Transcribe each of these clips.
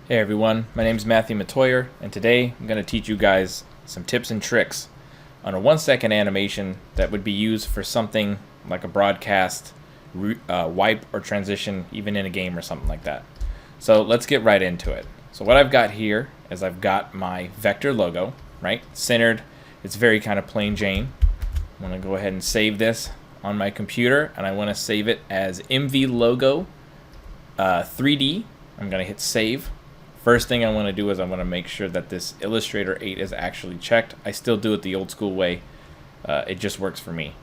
Hey everyone, my name is Matthew Matoyer, and today I'm going to teach you guys some tips and tricks on a 1 second animation that would be used for something like a broadcast, wipe, or transition, even in a game or something like that. So let's get right into it. So what I've got here is I've got my vector logo, right? Centered. It's very kind of plain Jane. I'm going to go ahead and save this on my computer, and I want to save it as MV logo 3D. I'm going to hit save. First thing I want to do is I want to make sure that this Illustrator 8 is actually checked. I still do it the old school way. It just works for me.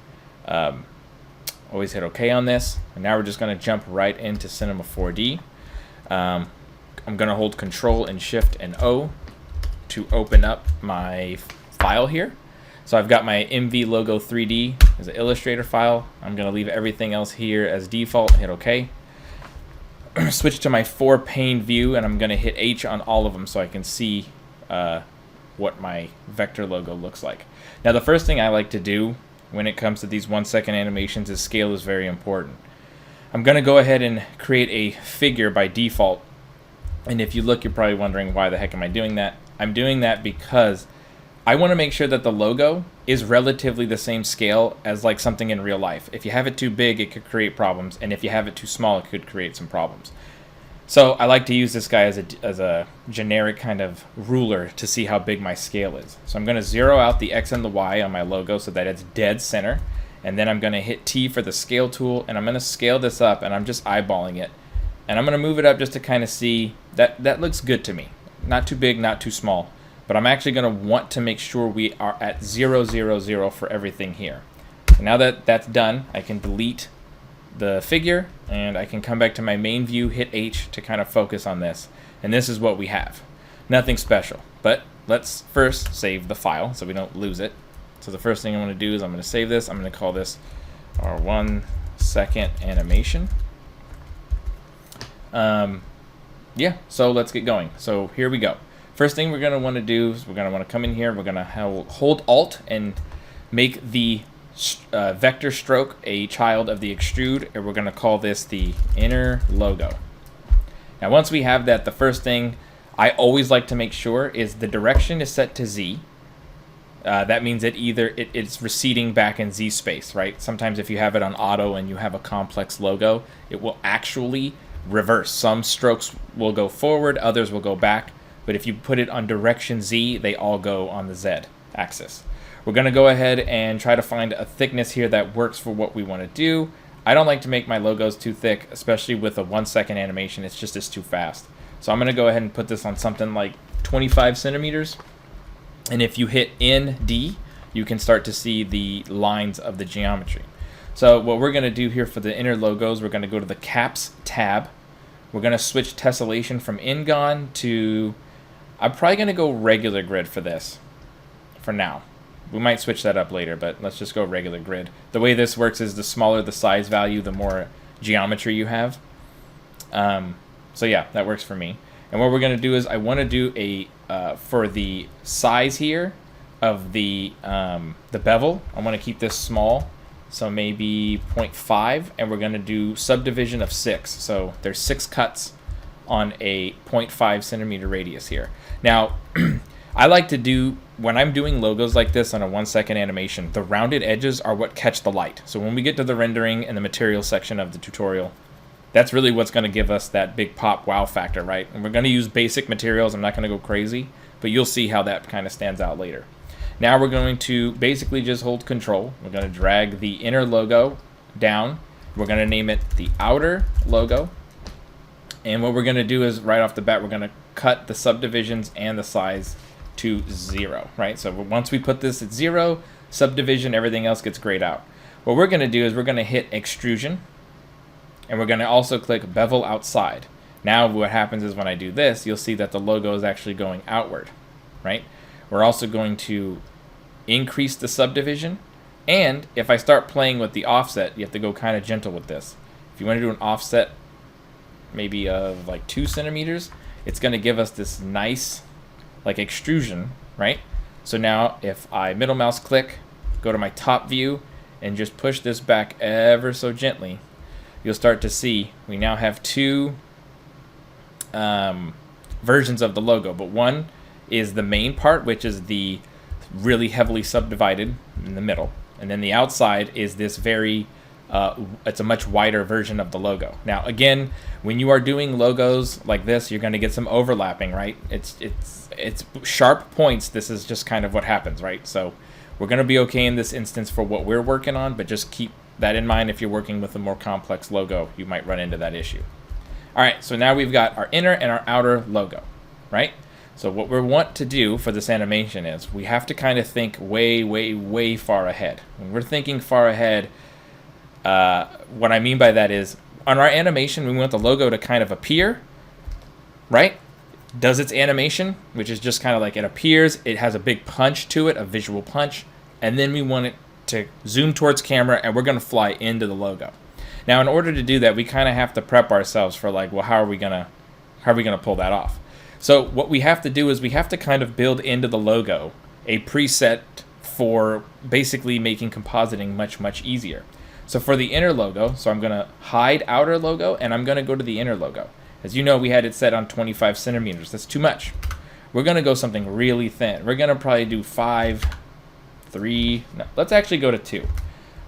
Always hit OK on this. And now we're just going to jump right into Cinema 4D. I'm going to hold Control and Shift and O to open up my file here. So I've got my MV logo 3D as an Illustrator file. I'm going to leave everything else here as default. Hit OK. Switch to my 4-pane view, and I'm going to hit H on all of them so I can see what my vector logo looks like. Now the first thing I like to do when it comes to these 1 second animations is scale is very important. I'm going to go ahead and create a figure by default, and if you look, you're probably wondering why the heck am I doing that. I'm doing that because I want to make sure that the logo is relatively the same scale as like something in real life. If you have it too big, it could create problems, and if you have it too small, it could create some problems. So I like to use this guy as a generic kind of ruler to see how big my scale is. So I'm going to zero out the X and the Y on my logo so that it's dead center, and then I'm going to hit T for the scale tool, and I'm going to scale this up, and I'm just eyeballing it, and I'm going to move it up just to kind of see that looks good to me. Not too big, not too small. But I'm actually going to want to make sure we are at 0, 0, 0 for everything here. So now that that's done, I can delete the figure, and I can come back to my main view, hit H to kind of focus on this. And this is what we have. Nothing special, but let's first save the file so we don't lose it. So the first thing I want to do is I'm going to save this. I'm going to call this our 1 second animation. Yeah, so let's get going. So here we go. First thing we're going to want to do is we're going to want to come in here. We're going to hold Alt and make the vector stroke a child of the extrude, and we're going to call this the inner logo. Now once we have that, the first thing I always like to make sure is the direction is set to Z. That means that either it's receding back in Z space, right? Sometimes if you have it on auto and you have a complex logo, it will actually reverse. Some strokes will go forward, others will go back. But if you put it on direction Z, they all go on the Z axis. We're going to go ahead and try to find a thickness here that works for what we want to do. I don't like to make my logos too thick, especially with a 1 second animation. It's too fast. So I'm going to go ahead and put this on something like 25 centimeters. And if you hit ND, you can start to see the lines of the geometry. So what we're going to do here for the inner logos, we're going to go to the Caps tab. We're going to switch tessellation from Ingon to... I'm probably going to go regular grid for this, for now. We might switch that up later, but let's just go regular grid. The way this works is the smaller the size value, the more geometry you have. So yeah, that works for me. And what we're going to do is I want to do a, for the size here of the bevel, I want to keep this small, so maybe 0.5, and we're going to do subdivision of 6. So there's 6 cuts on a 0.5 centimeter radius here. Now, I like to do, when I'm doing logos like this on a 1 second animation, the rounded edges are what catch the light. So when we get to the rendering and the material section of the tutorial, that's really what's going to give us that big pop wow factor, right? And we're going to use basic materials. I'm not going to go crazy, but you'll see how that kind of stands out later. Now we're going to basically just hold Control. We're going to drag the inner logo down. We're going to name it the outer logo. And what we're going to do is right off the bat, we're going to cut the subdivisions and the size to 0, right? So once we put this at 0, subdivision, everything else gets grayed out. What we're going to do is we're going to hit extrusion, and we're going to also click bevel outside. Now what happens is when I do this, you'll see that the logo is actually going outward, right? We're also going to increase the subdivision, and if I start playing with the offset, you have to go kind of gentle with this. If you want to do an offset maybe of like 2 centimeters, it's going to give us this nice like extrusion, right? So now if I middle mouse click, go to my top view, and just push this back ever so gently, you'll start to see we now have two versions of the logo, but one is the main part, which is the really heavily subdivided in the middle, and then the outside is this very it's a much wider version of the logo. Now again, when you are doing logos like this, you're going to get some overlapping, right? It's sharp points. This is just kind of what happens, right? So we're going to be okay in this instance for what we're working on, but just keep that in mind. If you're working with a more complex logo, you might run into that issue. All right, so now we've got our inner and our outer logo, right? So what we want to do for this animation is we have to kind of think way, way, way far ahead. When we're thinking far ahead, what I mean by that is on our animation, we want the logo to kind of appear, right? Does its animation, which is just kind of like it appears, it has a big punch to it, a visual punch, and then we want it to zoom towards camera, and we're going to fly into the logo. Now, in order to do that, we kind of have to prep ourselves for like, well, how are we gonna pull that off? So what we have to do is we have to kind of build into the logo a preset for basically making compositing much, much easier. So for the inner logo, so I'm going to hide outer logo, and I'm going to go to the inner logo. As you know, we had it set on 25 centimeters. That's too much. We're going to go something really thin. We're going to probably do 5, 3, no, let's actually go to 2.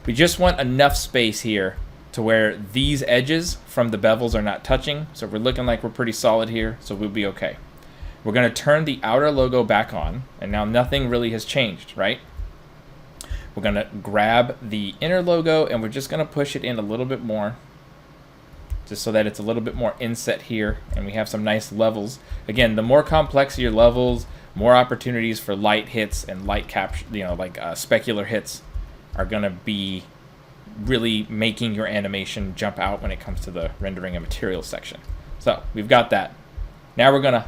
We just want enough space here to where these edges from the bevels are not touching. So we're looking like we're pretty solid here, so we'll be okay. We're going to turn the outer logo back on, and now nothing really has changed, right? We're going to grab the inner logo, and we're just going to push it in a little bit more, just so that it's a little bit more inset here, and we have some nice levels. Again, the more complex your levels, more opportunities for light hits and light capture, like specular hits are going to be really making your animation jump out when it comes to the rendering and materials section. So we've got that. Now we're gonna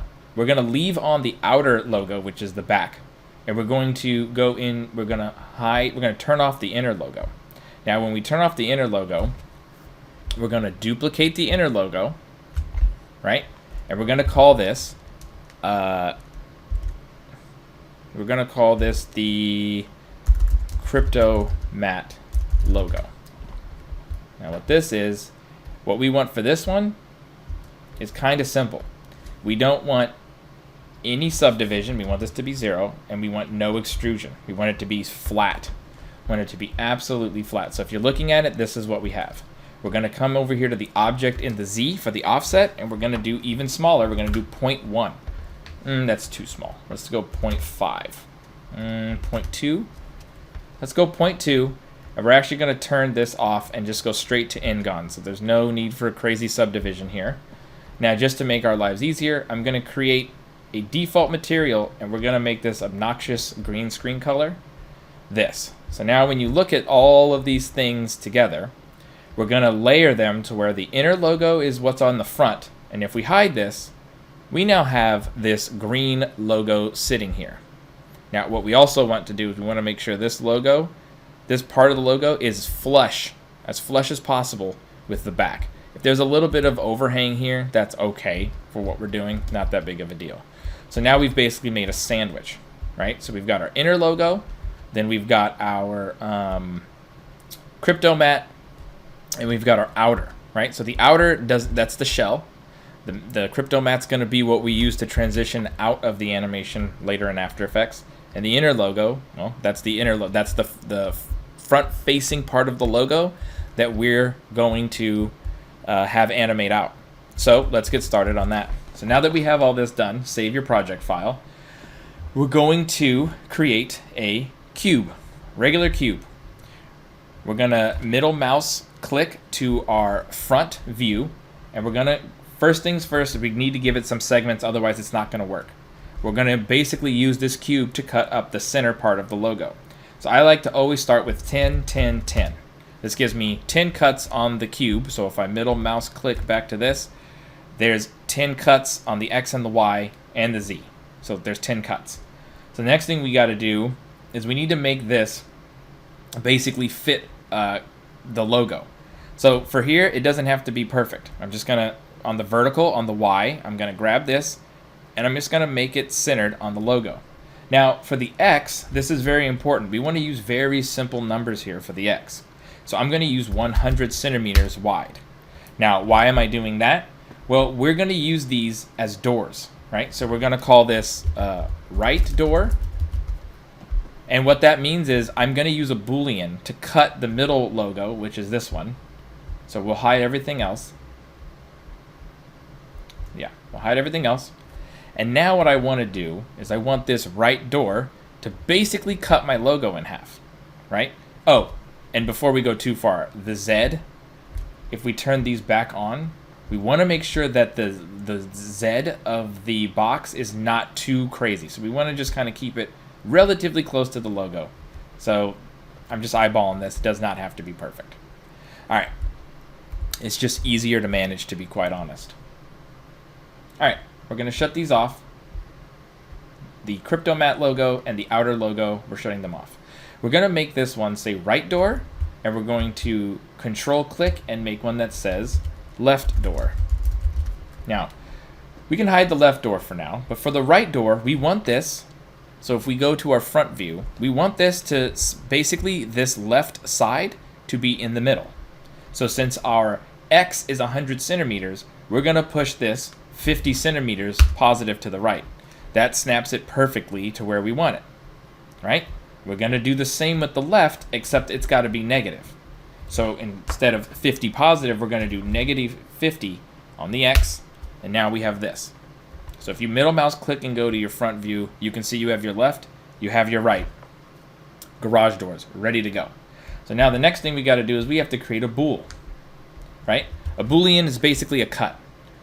leave on the outer logo, which is the back, and we're going to go in. We're gonna turn off the inner logo. Now, when we turn off the inner logo, we're gonna duplicate the inner logo, right? And we're gonna call this. We're gonna call this the Crypto Matte logo. Now what we want for this one is kind of simple. We don't want any subdivision. We want this to be 0, and we want no extrusion. We want it to be flat. We want it to be absolutely flat. So if you're looking at it, this is what we have. We're going to come over here to the object in the Z for the offset, and we're going to do even smaller. We're going to do 0.1. That's too small. Let's go 0.5. 0.2. Let's go 0.2. And we're actually going to turn this off and just go straight to Ngon. So there's no need for a crazy subdivision here. Now, just to make our lives easier, I'm going to create a default material, and we're going to make this obnoxious green screen color. This. So now when you look at all of these things together, we're going to layer them to where the inner logo is what's on the front. And if we hide this, we now have this green logo sitting here. Now, what we also want to do is we want to make sure this logo, this part of the logo, is as flush as possible with the back. If there's a little bit of overhang here, that's okay for what we're doing. Not that big of a deal. So now we've basically made a sandwich, right? So we've got our inner logo, then we've got our Crypto Matte, and we've got our outer, right? So the outer, that's the shell. The Crypto Matte's going to be what we use to transition out of the animation later in After Effects. And the inner logo, well, that's the inner that's the front-facing part of the logo that we're going to have animate out. So let's get started on that. So now that we have all this done, save your project file. We're going to create a cube, regular cube. We're going to middle mouse click to our front view, and we're going to, first things first, we need to give it some segments, otherwise it's not going to work. We're going to basically use this cube to cut up the center part of the logo. So I like to always start with 10, 10, 10. This gives me 10 cuts on the cube. So if I middle mouse click back to this, there's 10 cuts on the X and the Y and the Z. So there's 10 cuts. So the next thing we got to do is we need to make this basically fit the logo. So for here, it doesn't have to be perfect. I'm just going to, on the vertical, on the Y, I'm going to grab this, and I'm just going to make it centered on the logo. Now, for the X, this is very important. We want to use very simple numbers here for the X. So I'm going to use 100 centimeters wide. Now, why am I doing that? Well, we're going to use these as doors. right? So we're going to call this right door. And what that means is I'm going to use a Boolean to cut the middle logo, which is this one. So we'll hide everything else. Yeah, we'll hide everything else. And now what I want to do is I want this right door to basically cut my logo in half, right? Oh, and before we go too far, the Z, if we turn these back on, we want to make sure that the Z of the box is not too crazy. So we want to just kind of keep it relatively close to the logo. So I'm just eyeballing this. It does not have to be perfect. All right. It's just easier to manage, to be quite honest. All right. We're going to shut these off. The CryptoMat logo and the outer logo, we're shutting them off. We're going to make this one say right door, and we're going to control click and make one that says left door. Now, we can hide the left door for now, but for the right door, we want this. So if we go to our front view, we want this to basically this left side to be in the middle. So since our X is 100 centimeters, we're going to push this 50 centimeters positive to the right. That snaps it perfectly to where we want it, right? We're going to do the same with the left, except it's got to be negative. So instead of 50 positive, we're going to do negative 50 on the X, and now we have this. So if you middle mouse click and go to your front view, you can see you have your left, you have your right. Garage doors, ready to go. So now the next thing we got to do is we have to create a bool, right? A Boolean is basically a cut.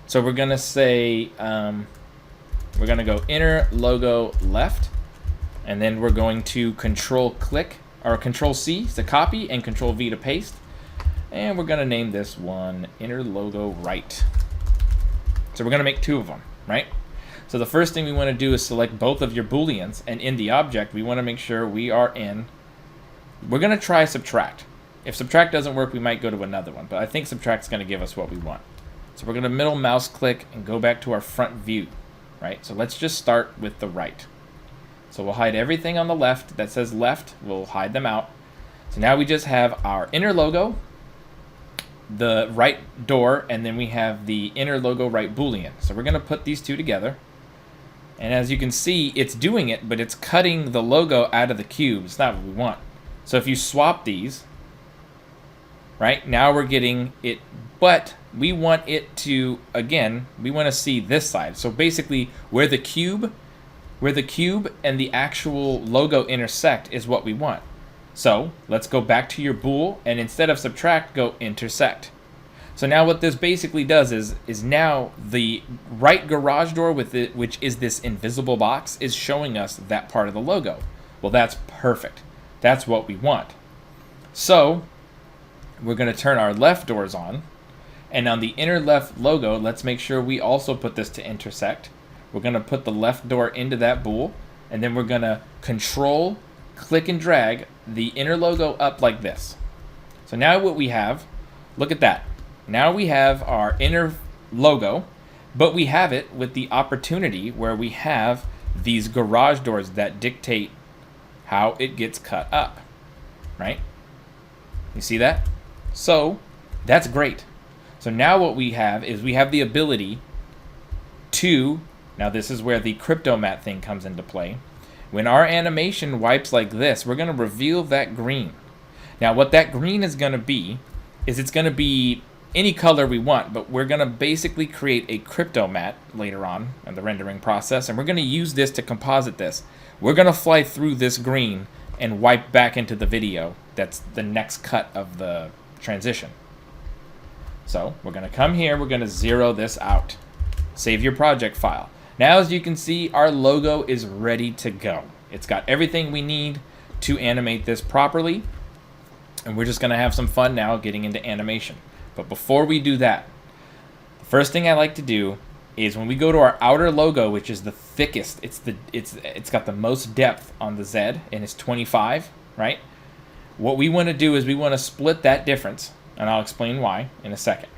So we're going to say, we're going to go inner logo left, and then we're going to control click, or control C to copy, and control V to paste. And we're going to name this one inner logo right. So we're going to make two of them, right? So the first thing we want to do is select both of your Booleans, and in the object, we want to make sure we are in, we're going to try subtract. If subtract doesn't work, we might go to another one, but I think subtract is going to give us what we want. So we're going to middle mouse click and go back to our front view, right? So let's just start with the right. So we'll hide everything on the left that says left. We'll hide them out. So now we just have our inner logo, the right door, and then we have the inner logo right Boolean. So we're going to put these two together. And as you can see, it's doing it, but it's cutting the logo out of the cube. It's not what we want. So if you swap these, right, now we're getting it, but we want it to, again, we want to see this side. So basically where the cube and the actual logo intersect is what we want. So let's go back to your bool, and instead of subtract, go intersect. So now what this basically does is now the right garage door with it, which is this invisible box, is showing us that part of the logo. Well, that's perfect. That's what we want. So we're going to turn our left doors on, and on the inner left logo, let's make sure we also put this to intersect. We're going to put the left door into that bool, and then we're going to control, click, and drag the inner logo up like this. So now what we have, look at that. Now we have our inner logo, but we have it with the opportunity where we have these garage doors that dictate how it gets cut up, right? You see that? So that's great. So now what we have is we have the ability to, now this is where the CryptoMat thing comes into play. When our animation wipes like this, we're going to reveal that green. Now what that green is going to be is it's going to be any color we want, but we're going to basically create a CryptoMat later on in the rendering process, and we're going to use this to composite this. We're going to fly through this green and wipe back into the video. That's the next cut of the transition. So we're going to come here, we're going to zero this out. Save your project file. Now as you can see, our logo is ready to go. It's got everything we need to animate this properly, and we're just going to have some fun now getting into animation. But before we do that, the first thing I like to do is when we go to our outer logo, which is the thickest, it's got the most depth on the Z, and it's 25, right? What we want to do is we want to split that difference, and I'll explain why in a second.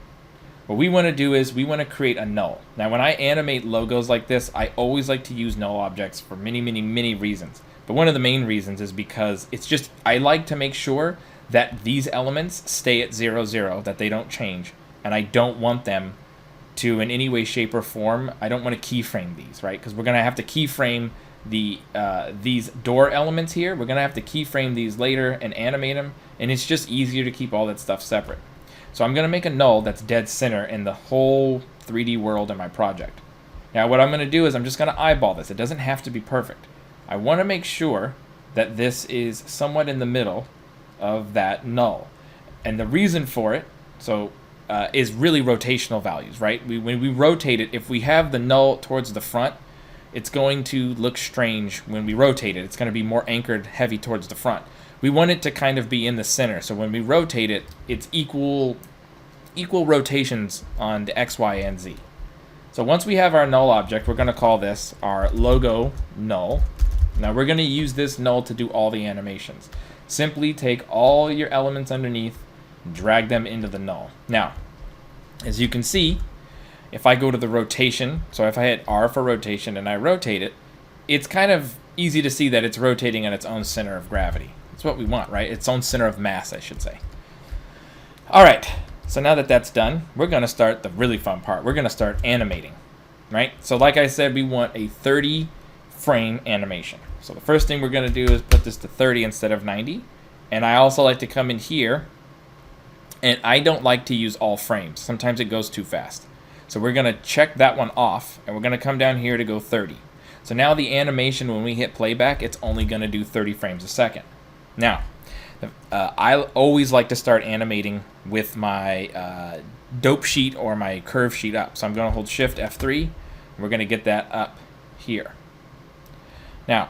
What we want to do is we want to create a null. Now when I animate logos like this, I always like to use null objects for many reasons. But one of the main reasons is because it's just, I like to make sure that these elements stay at 0, 0, that they don't change, and I don't want them to in any way, shape, or form, I don't want to keyframe these, right? Because we're going to have to keyframe these door elements here. We're going to have to keyframe these later and animate them, and it's just easier to keep all that stuff separate. So I'm going to make a null that's dead center in the whole 3D world in my project. Now what I'm going to do is I'm just going to eyeball this. It doesn't have to be perfect. I want to make sure that this is somewhat in the middle of that null. And the reason for it, is really rotational values, right? When we rotate it, if we have the null towards the front, it's going to look strange when we rotate it. It's going to be more anchored heavy towards the front. We want it to kind of be in the center. So when we rotate it, it's equal rotations on the X, Y, and Z. So once we have our null object, we're going to call this our logo null. Now we're going to use this null to do all the animations. Simply take all your elements underneath, drag them into the null. Now, as you can see, if I go to the rotation, so if I hit R for rotation and I rotate it, it's kind of easy to see that it's rotating on its own center of gravity. That's what we want, right? Its own center of mass, I should say. All right, so now that that's done, we're going to start the really fun part. We're going to start animating, right? So like I said, we want a 30 frame animation. So the first thing we're going to do is put this to 30 instead of 90. And I also like to come in here, and I don't like to use all frames. Sometimes it goes too fast. So we're going to check that one off, and we're going to come down here to go 30. So now the animation, when we hit playback, it's only going to do 30 frames a second. Now, I always like to start animating with my dope sheet or my curve sheet up. So I'm going to hold Shift F3, and we're going to get that up here. Now,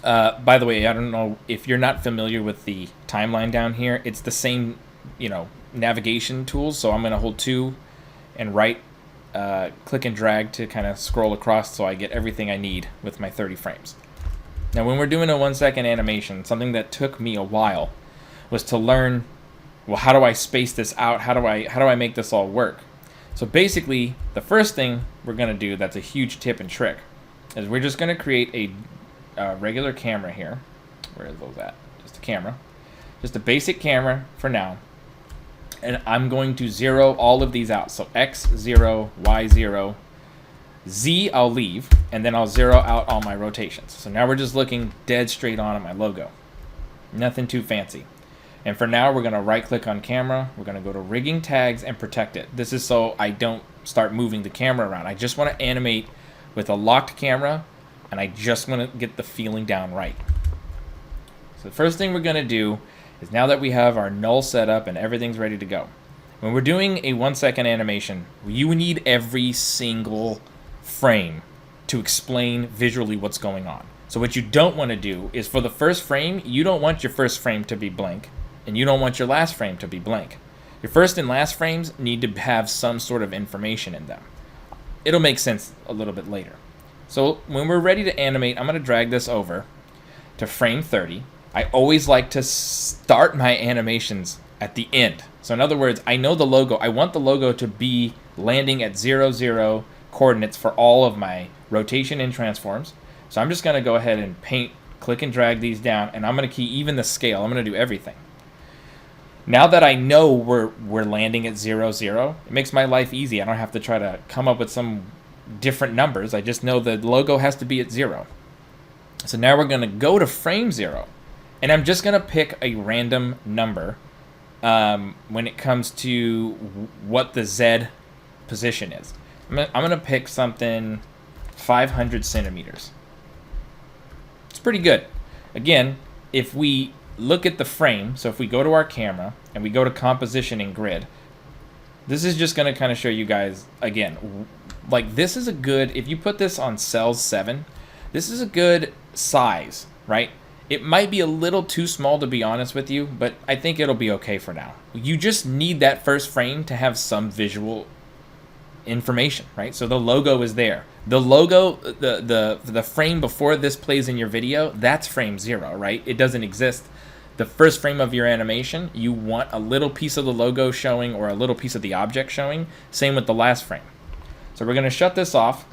by the way, I don't know if you're not familiar with the timeline down here. It's the same, navigation tools. So I'm going to hold 2 and right click and drag to kind of scroll across so I get everything I need with my 30 frames. Now when we're doing a 1 second animation, something that took me a while was to learn, well, how do I space this out? How do I make this all work? So basically, the first thing we're going to do that's a huge tip and trick is we're just going to create a regular camera here. Where are those at? Just a camera. Just a basic camera for now. And I'm going to zero all of these out. So X, 0, Y, 0. Z, I'll leave. And then I'll zero out all my rotations. So now we're just looking dead straight on at my logo. Nothing too fancy. And for now, we're going to right-click on camera. We're going to go to rigging tags and protect it. This is so I don't start moving the camera around. I just want to animate with a locked camera, and I just want to get the feeling down right. So the first thing we're going to do is, now that we have our null set up and everything's ready to go, when we're doing a 1 second animation, you need every single frame to explain visually what's going on. So what you don't want to do is, for the first frame, you don't want your first frame to be blank, and you don't want your last frame to be blank. Your first and last frames need to have some sort of information in them. It'll make sense a little bit later. So when we're ready to animate, I'm going to drag this over to frame 30. I always like to start my animations at the end. So in other words, I know the logo. I want the logo to be landing at 0, 0 coordinates for all of my rotation and transforms. So I'm just going to go ahead and paint, click and drag these down, and I'm going to key even the scale. I'm going to do everything. Now that I know we're landing at 0, 0, it makes my life easy. I don't have to try to come up with some different numbers. I just know the logo has to be at 0. So now we're going to go to frame 0. And I'm just going to pick a random number when it comes to what the Z position is. I'm going to pick something 500 centimeters. It's pretty good. Again, if we look at the frame, so if we go to our camera and we go to composition and grid, this is just going to kind of show you guys, again, like this is a good, if you put this on cells 7, this is a good size, right? It might be a little too small, to be honest with you, but I think it'll be okay for now. You just need that first frame to have some visual information, right? So the logo is there. The logo, the frame before this plays in your video, that's frame 0, right? It doesn't exist. The first frame of your animation, you want a little piece of the logo showing or a little piece of the object showing. Same with the last frame. So we're going to shut this off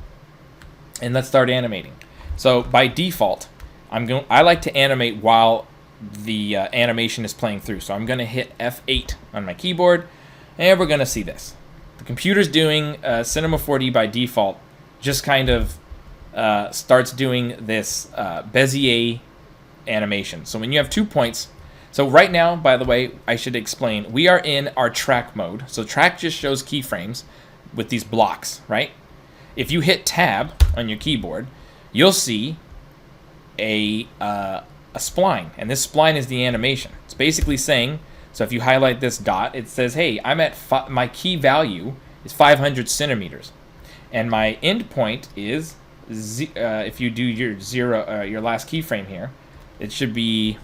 and let's start animating. So by default, I like to animate while the animation is playing through. So I'm going to hit F8 on my keyboard, and we're going to see this. the computer's doing Cinema 4D by default, just kind of starts doing this Bezier animation. So when you have 2 points, so right now, by the way, I should explain, we are in our track mode. So track just shows keyframes with these blocks, right? If you hit tab on your keyboard, you'll see a spline, and this spline is the animation. It's basically saying, so if you highlight this dot, it says, hey, I'm at my key value is 500 centimeters, and my end point is if you do your last keyframe here, it should be,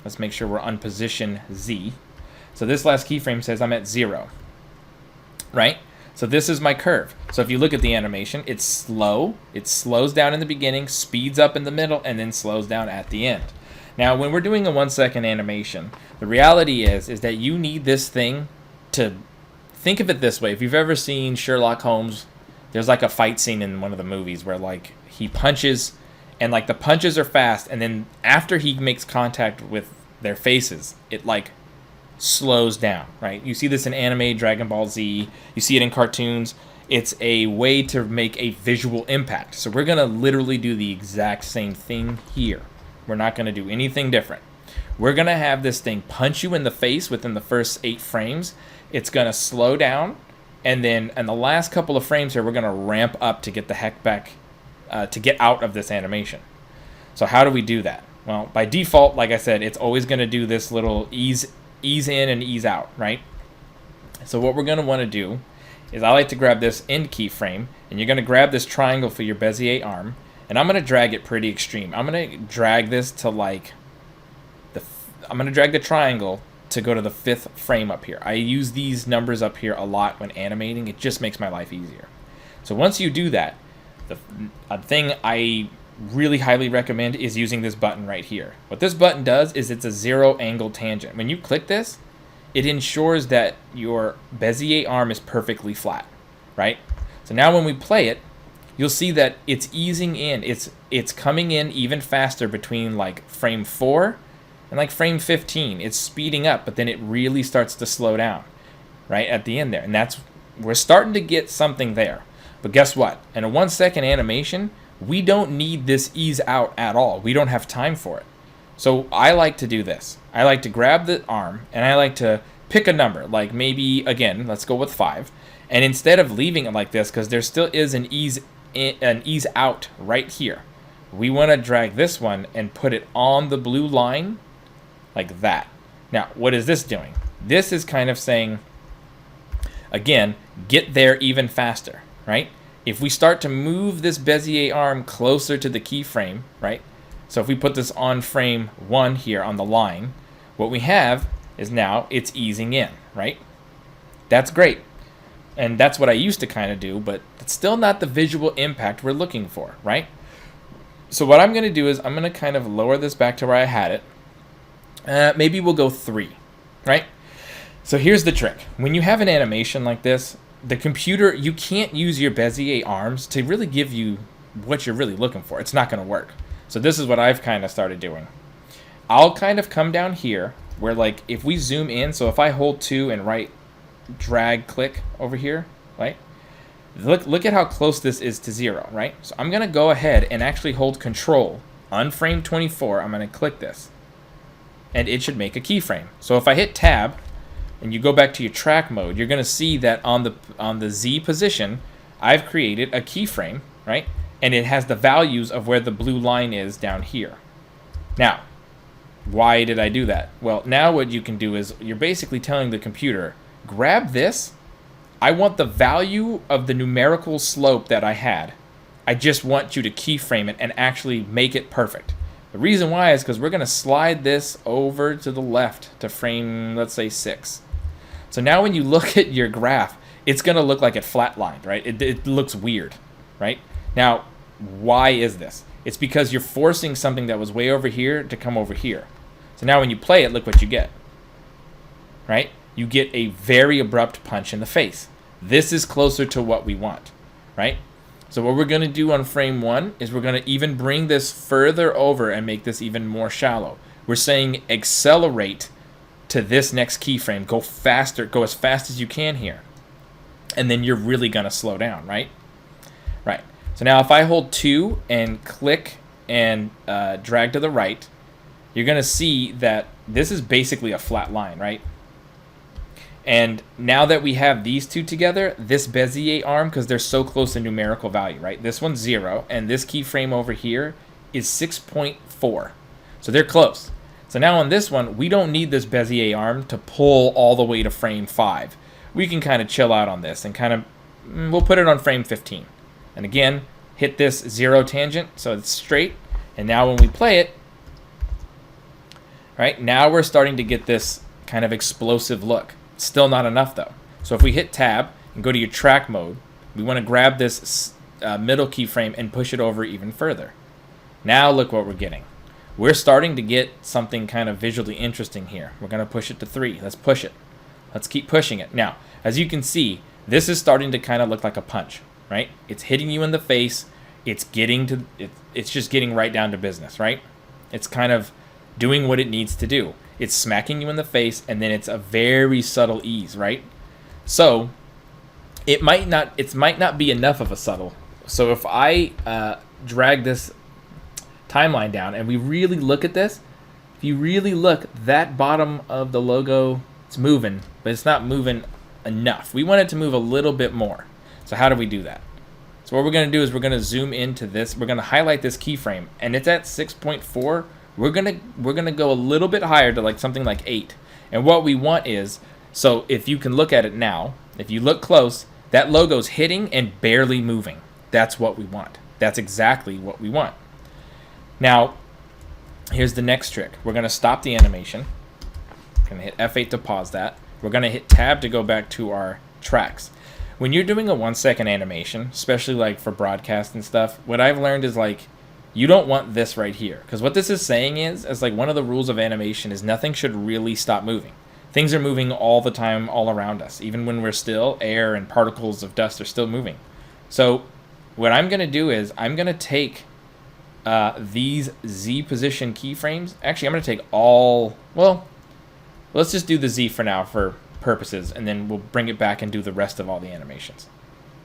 let's make sure we're on position Z. So this last keyframe says I'm at 0, right? So this is my curve. So if you look at the animation, it's slow. It slows down in the beginning, speeds up in the middle, and then slows down at the end. Now, when we're doing a 1 second animation, the reality is that you need this thing to, think of it this way. If you've ever seen Sherlock Holmes, there's like a fight scene in one of the movies where like he punches, and like the punches are fast, and then after he makes contact with their faces, it like slows down, right? You see this in anime, Dragon Ball Z, you see it in cartoons. It's a way to make a visual impact. So we're gonna literally do the exact same thing here. We're not gonna do anything different. We're gonna have this thing punch you in the face within the first 8 frames. It's gonna slow down, and then in the last couple of frames here, we're gonna ramp up to get the heck back, to get out of this animation. So how do we do that? Well, by default, like I said, it's always gonna do this little ease in and ease out, right? So what we're gonna wanna do is I like to grab this end keyframe, and you're gonna grab this triangle for your Bezier arm, and I'm gonna drag it pretty extreme. I'm gonna drag this to like I'm gonna drag the triangle to go to the 5th frame up here. I use these numbers up here a lot when animating. It just makes my life easier. So once you do that, a thing I really highly recommend is using this button right here. What this button does is it's a 0 angle tangent. When you click this, it ensures that your Bezier arm is perfectly flat, right? So now when we play it, you'll see that it's easing in. It's coming in even faster between like frame 4 and like frame 15. It's speeding up, but then it really starts to slow down right at the end there. And we're starting to get something there. But guess what? In a 1 second animation, we don't need this ease out at all. We don't have time for it. So I like to do this. I like to grab the arm, and I like to pick a number, like maybe, again, let's go with 5. And instead of leaving it like this, because there still is an ease out right here, we want to drag this one and put it on the blue line like that. Now, what is this doing? This is kind of saying, again, get there even faster, right? If we start to move this Bezier arm closer to the keyframe, right? So if we put this on frame 1 here on the line, what we have is now it's easing in, right? That's great. And that's what I used to kind of do, but it's still not the visual impact we're looking for, right? So what I'm going to do is I'm going to kind of lower this back to where I had it. Maybe we'll go 3, right? So here's the trick. When you have an animation like this, the computer, you can't use your Bezier arms to really give you what you're really looking for. It's not going to work. So this is what I've kind of started doing. I'll kind of come down here where, like, if we zoom in, so if I hold 2 and right drag click over here, right? Look at how close this is to 0, right? So I'm going to go ahead and actually hold control on frame 24. I'm going to click this, and it should make a keyframe. So if I hit tab and you go back to your track mode, you're going to see that on the Z position, I've created a keyframe, right? And it has the values of where the blue line is down here. Now, why did I do that? Well, now what you can do is you're basically telling the computer, grab this. I want the value of the numerical slope that I had. I just want you to keyframe it and actually make it perfect. The reason why is because we're going to slide this over to the left to frame, let's say, 6. So now when you look at your graph, it's going to look like it flatlined, right? It looks weird, right? Now, why is this? It's because you're forcing something that was way over here to come over here. So now when you play it, look what you get, right? You get a very abrupt punch in the face. This is closer to what we want, right? So what we're going to do on frame 1 is we're going to even bring this further over and make this even more shallow. We're saying accelerate to this next keyframe. Go faster. Go as fast as you can here. and then you're really going to slow down, right? Right. So now if I hold 2 and click and drag to the right, you're going to see that this is basically a flat line, right? And now that we have these two together, this Bezier arm, because they're so close to numerical value, right? This one's 0, and this keyframe over here is 6.4. So they're close. So now on this one, we don't need this Bezier arm to pull all the way to frame 5. We can kind of chill out on this and kind of, we'll put it on frame 15. And again, hit this 0 tangent so it's straight. And now when we play it, right, now we're starting to get this kind of explosive look. Still not enough though. So if we hit tab and go to your track mode, we want to grab this middle keyframe and push it over even further. Now look what we're getting. We're starting to get something kind of visually interesting here. We're going to push it to 3. Let's push it. Let's keep pushing it. Now, as you can see, this is starting to kind of look like a punch, right? It's hitting you in the face. It's just getting right down to business, right? It's kind of doing what it needs to do. It's smacking you in the face, and then it's a very subtle ease, right? So it might not be enough of a subtle. So if I drag this timeline down and we really look at this, if you really look, that bottom of the logo, it's moving, but it's not moving enough. We want it to move a little bit more. So how do we do that? So what we're going to do is we're going to zoom into this. We're going to highlight this keyframe, and it's at 6.4. We're gonna go a little bit higher to like something like 8. And what we want is, so if you can look at it now, if you look close, that logo's hitting and barely moving. That's what we want. That's exactly what we want. Now, here's the next trick. We're gonna stop the animation. We're gonna hit F8 to pause that. We're gonna hit tab to go back to our tracks. When you're doing a 1-second animation, especially like for broadcast and stuff, what I've learned is like, you don't want this right here, because what this is saying is like one of the rules of animation is nothing should really stop moving. Things are moving all the time all around us. Even when we're still, air and particles of dust are still moving. So what I'm going to do is I'm going to take these Z position keyframes. Actually, I'm going to take all, well, let's just do the Z for now for purposes, and then we'll bring it back and do the rest of all the animations.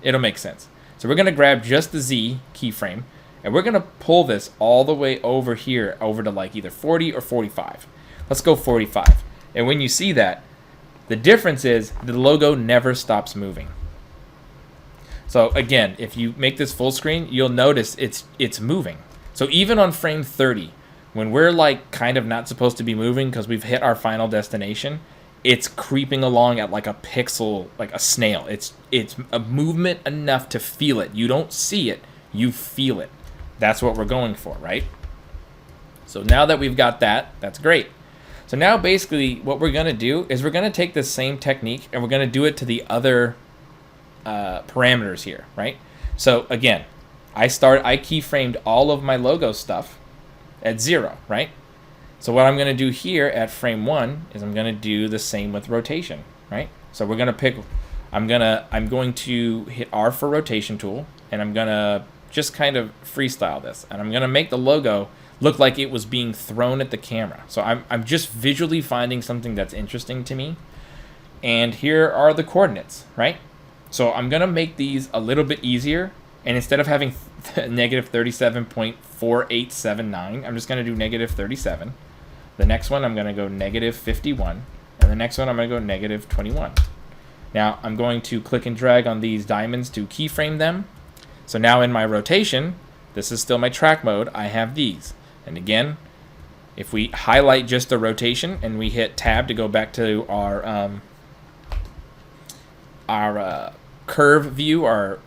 It'll make sense. So we're going to grab just the Z keyframe, and we're going to pull this all the way over here, over to like either 40 or 45. Let's go 45. And when you see that, the difference is the logo never stops moving. So again, if you make this full screen, you'll notice it's moving. So even on frame 30, when we're like kind of not supposed to be moving because we've hit our final destination, it's creeping along at like a pixel, like a snail. It's a movement enough to feel it. You don't see it, you feel it. That's what we're going for, right? So now that we've got that, that's great. So now basically what we're going to do is we're going to take this same technique and we're going to do it to the other parameters here, right? So again, I keyframed all of my logo stuff at 0, right? So what I'm going to do here at frame 1 is I'm going to do the same with rotation, right? So we're going to pick, I'm going to hit R for rotation tool, and I'm going to just kind of freestyle this, and I'm going to make the logo look like it was being thrown at the camera. So I'm just visually finding something that's interesting to me, and here are the coordinates, right? So I'm going to make these a little bit easier, and instead of having negative 37.4879, I'm just going to do negative 37. The next one I'm going to go negative 51, and the next one I'm going to go negative 21. Now I'm going to click and drag on these diamonds to keyframe them. So now in my rotation, this is still my track mode, I have these. And again, if we highlight just the rotation and we hit tab to go back to our curve view, our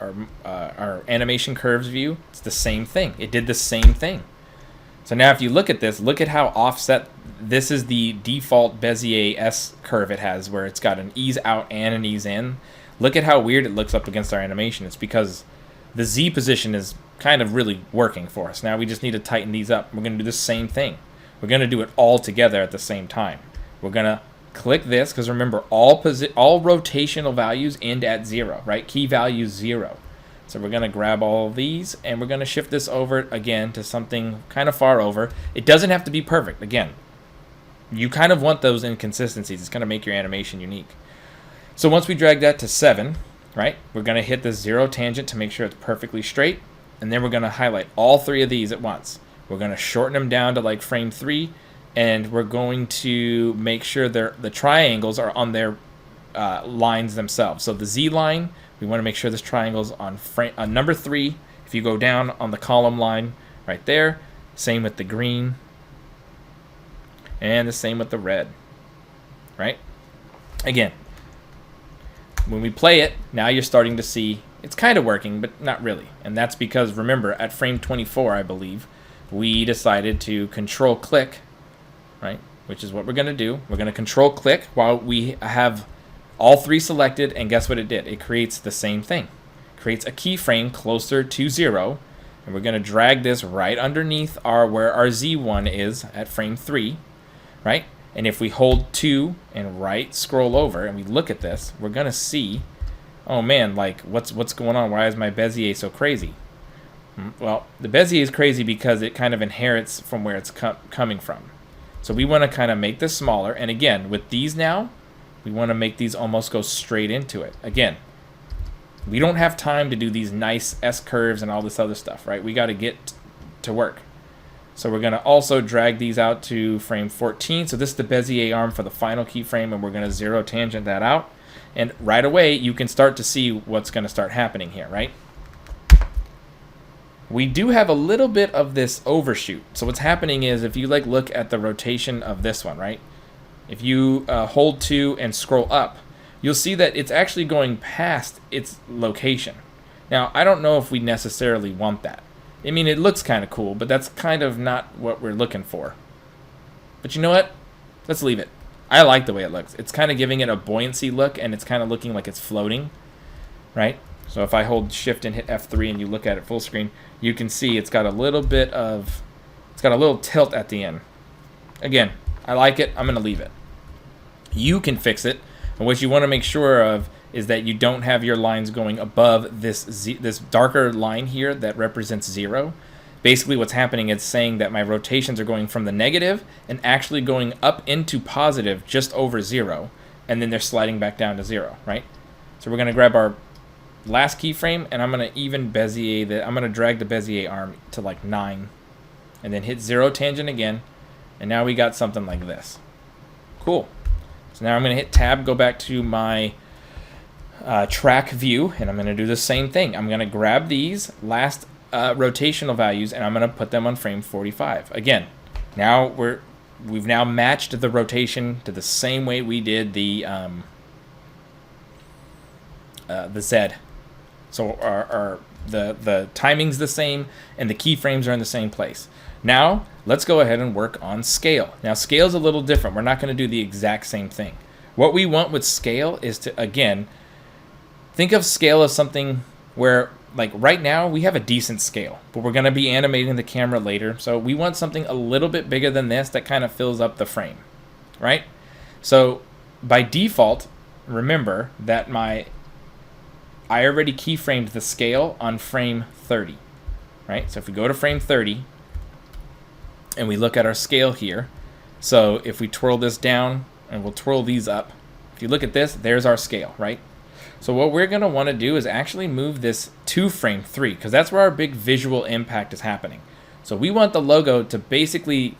animation curves view, it's the same thing. It did the same thing. So now if you look at this, look at how offset, this is the default Bezier S curve it has, where it's got an ease out and an ease in. Look at how weird it looks up against our animation. It's because the Z position is kind of really working for us. Now we just need to tighten these up. We're going to do the same thing. We're going to do it all together at the same time. We're going to click this, because remember, all rotational values end at 0, right? Key value 0. So we're going to grab all of these, and we're going to shift this over again to something kind of far over. It doesn't have to be perfect. Again, you kind of want those inconsistencies. It's going to make your animation unique. So once we drag that to 7, right? We're going to hit the 0 tangent to make sure it's perfectly straight. And then we're going to highlight all 3 of these at once. We're going to shorten them down to like frame 3. And we're going to make sure the triangles are on their lines themselves. So the Z line, we want to make sure this triangle's on number 3. If you go down on the column line right there, same with the green. And the same with the red, right? Again, when we play it, now you're starting to see it's kind of working, but not really. And that's because, remember, at frame 24, I believe, we decided to control click, right? Which is what we're going to do. We're going to control click while we have all 3 selected, and guess what it did? It creates the same thing. It creates a keyframe closer to 0, and we're going to drag this right underneath where our Z1 is at frame 3, right? And if we hold 2 and right scroll over and we look at this, we're going to see, oh man, like what's going on? Why is my Bezier so crazy? Well, the Bezier is crazy because it kind of inherits from where it's coming from. So we want to kind of make this smaller. And again, with these now, we want to make these almost go straight into it. Again, we don't have time to do these nice S-curves and all this other stuff, right? We got to get to work. So we're going to also drag these out to frame 14. So this is the Bezier arm for the final keyframe, and we're going to 0 tangent that out. And right away, you can start to see what's going to start happening here, right? We do have a little bit of this overshoot. So what's happening is if you look at the rotation of this one, right? If you hold 2 and scroll up, you'll see that it's actually going past its location. Now, I don't know if we necessarily want that. I mean, it looks kind of cool, but that's kind of not what we're looking for. But you know what? Let's leave it. I like the way it looks. It's kind of giving it a buoyancy look, and it's kind of looking like it's floating, right? So if I hold Shift and hit F3 and you look at it full screen, you can see it's got a little tilt at the end. Again, I like it. I'm going to leave it. You can fix it. And what you want to make sure of is that you don't have your lines going above this darker line here that represents 0. Basically what's happening is saying that my rotations are going from the negative and actually going up into positive just over 0, and then they're sliding back down to 0, right? So we're going to grab our last keyframe, and I'm going to even Bezier I'm going to drag the Bezier arm to like 9, and then hit 0 tangent again, and now we got something like this. Cool. So now I'm going to hit Tab, go back to my track view, and I'm going to do the same thing. I'm going to grab these last rotational values, and I'm going to put them on frame 45. Again, now we've now matched the rotation to the same way we did the Z. So the timing's the same, and the keyframes are in the same place. Now let's go ahead and work on scale. Now scale's a little different. We're not going to do the exact same thing. What we want with scale is to, again, think of scale as something where, like right now, we have a decent scale, but we're going to be animating the camera later. So we want something a little bit bigger than this that kind of fills up the frame, right? So by default, remember that I already keyframed the scale on frame 30, right? So if we go to frame 30 and we look at our scale here, so if we twirl this down and we'll twirl these up, if you look at this, there's our scale, right? So what we're going to want to do is actually move this to frame 3, because that's where our big visual impact is happening. So we want the logo to basically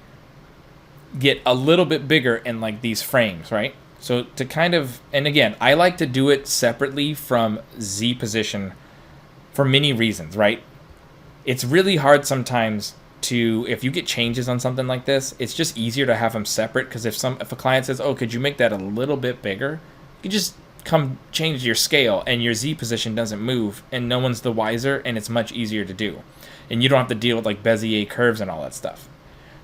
get a little bit bigger in like these frames, right? So to kind of, and again, I like to do it separately from Z position for many reasons, right? It's really hard sometimes if you get changes on something like this, it's just easier to have them separate, because if a client says, oh, could you make that a little bit bigger? You just come change your scale and your Z position doesn't move, and no one's the wiser, and it's much easier to do. And you don't have to deal with like Bezier curves and all that stuff.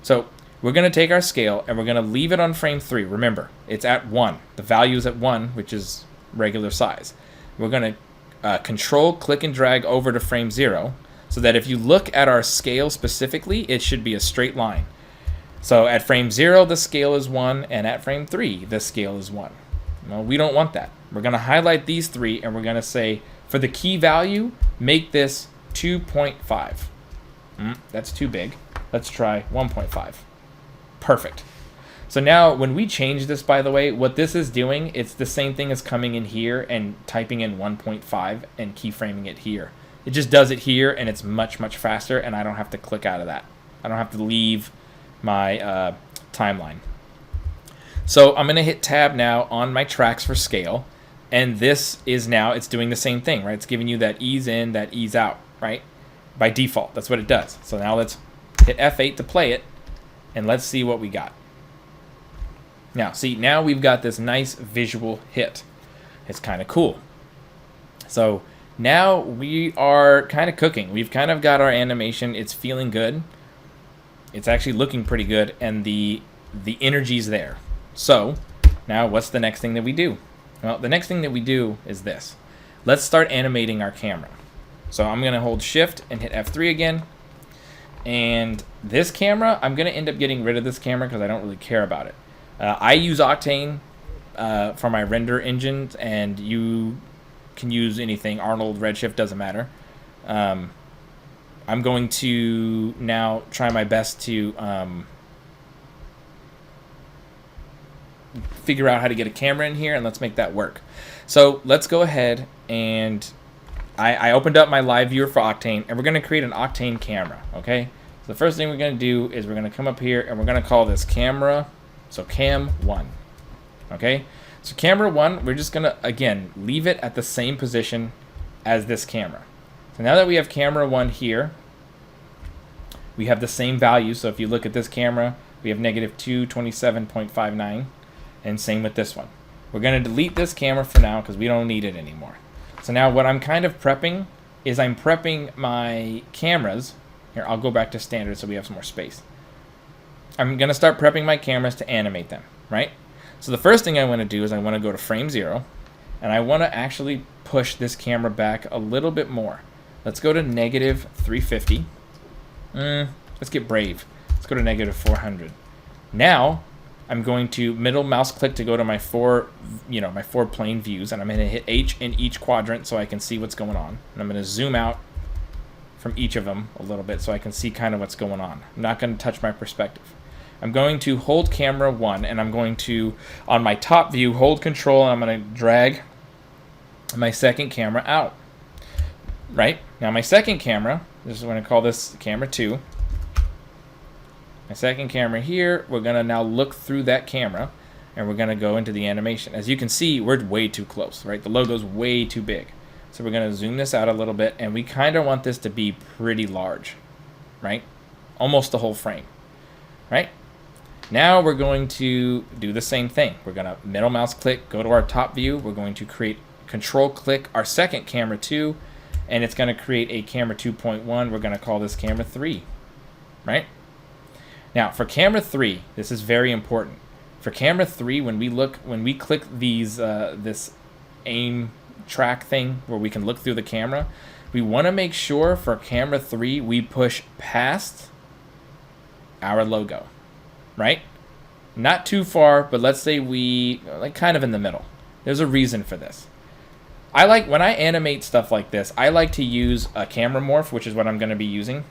So we're going to take our scale and we're going to leave it on frame 3. Remember, it's at 1. The value is at 1, which is regular size. We're going to control, click, and drag over to frame 0, so that if you look at our scale specifically, it should be a straight line. So at frame 0, the scale is 1, and at frame 3, the scale is 1. Well, we don't want that. We're going to highlight these 3, and we're going to say, for the key value, make this 2.5. That's too big. Let's try 1.5. Perfect. So now when we change this, by the way, what this is doing, it's the same thing as coming in here and typing in 1.5 and keyframing it here. It just does it here, and it's much, much faster, and I don't have to click out of that. I don't have to leave my timeline. So I'm going to hit tab now on my tracks for scale, and this is now, it's doing the same thing, right? It's giving you that ease in, that ease out, right? By default, that's what it does. So now let's hit F8 to play it, and let's see what we got. Now, see, now we've got this nice visual hit. It's kind of cool. So now we are kind of cooking. We've kind of got our animation. It's feeling good. It's actually looking pretty good, and the energy's there. So now what's the next thing that we do? Well, the next thing that we do is this. Let's start animating our camera. So I'm going to hold Shift and hit F3 again. And this camera, I'm going to end up getting rid of this camera because I don't really care about it. I use Octane for my render engines, and you can use anything. Arnold, Redshift, doesn't matter. I'm going to now try my best to figure out how to get a camera in here, and let's make that work. So let's go ahead, and I opened up my live viewer for Octane, and we're going to create an Octane camera, okay? So the first thing we're going to do is we're going to come up here, and we're going to call this camera. So cam 1, okay? So camera 1, we're just gonna, again, leave it at the same position as this camera. So now that we have camera 1 here, we have the same value. So if you look at this camera, we have negative 227.59, and same with this one. We're gonna delete this camera for now because we don't need it anymore. So now what I'm kind of prepping is I'm prepping my cameras. Here, I'll go back to standard so we have some more space. I'm going to start prepping my cameras to animate them, right? So the first thing I want to do is I want to go to frame 0, and I want to actually push this camera back a little bit more. Let's go to negative 350. Let's get brave. Let's go to negative 400. Now I'm going to middle mouse click to go to my four plane views, and I'm going to hit H in each quadrant so I can see what's going on. And I'm going to zoom out from each of them a little bit so I can see kind of what's going on. I'm not going to touch my perspective. I'm going to hold camera 1, and I'm going to, on my top view, hold control, and I'm going to drag my second camera out. Right? Now my second camera, this is going to call this camera 2. My second camera here, we're going to now look through that camera, and we're going to go into the animation. As you can see, we're way too close, right? The logo's way too big. So we're going to zoom this out a little bit, and we kind of want this to be pretty large, right? Almost the whole frame, right? Now we're going to do the same thing. We're going to middle mouse click, go to our top view. We're going to create control click our second camera 2, and it's going to create a camera 2.1. We're going to call this camera 3, right? Now for camera 3, this is very important. For camera 3, when we click these this aim track thing where we can look through the camera, we want to make sure for camera 3 we push past our logo, right? Not too far, but let's say we like kind of in the middle. There's a reason for this. I like when I animate stuff like this, I like to use a camera morph, which is what I'm going to be using.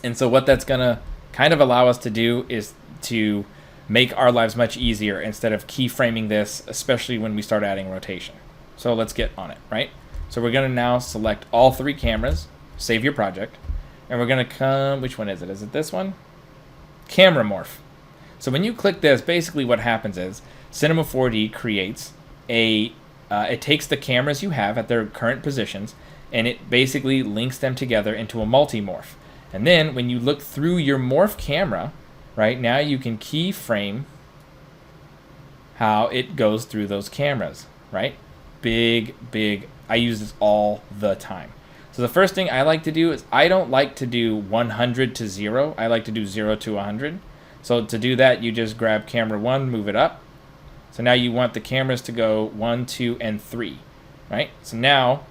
And so what that's going to kind of allow us to do is to make our lives much easier instead of keyframing this, especially when we start adding rotation. So let's get on it, right? So we're going to now select all 3 cameras, save your project, and we're going to come, which one is it? Is it this one? Camera morph. So when you click this, basically what happens is Cinema 4D creates it takes the cameras you have at their current positions, and it basically links them together into a multi-morph. And then when you look through your morph camera, right, now you can keyframe how it goes through those cameras, right? Big, I use this all the time. So the first thing I like to do is I don't like to do 100 to 0. I like to do 0 to 100. So to do that, you just grab camera 1, move it up. So now you want the cameras to go 1, 2, and 3, right? So now,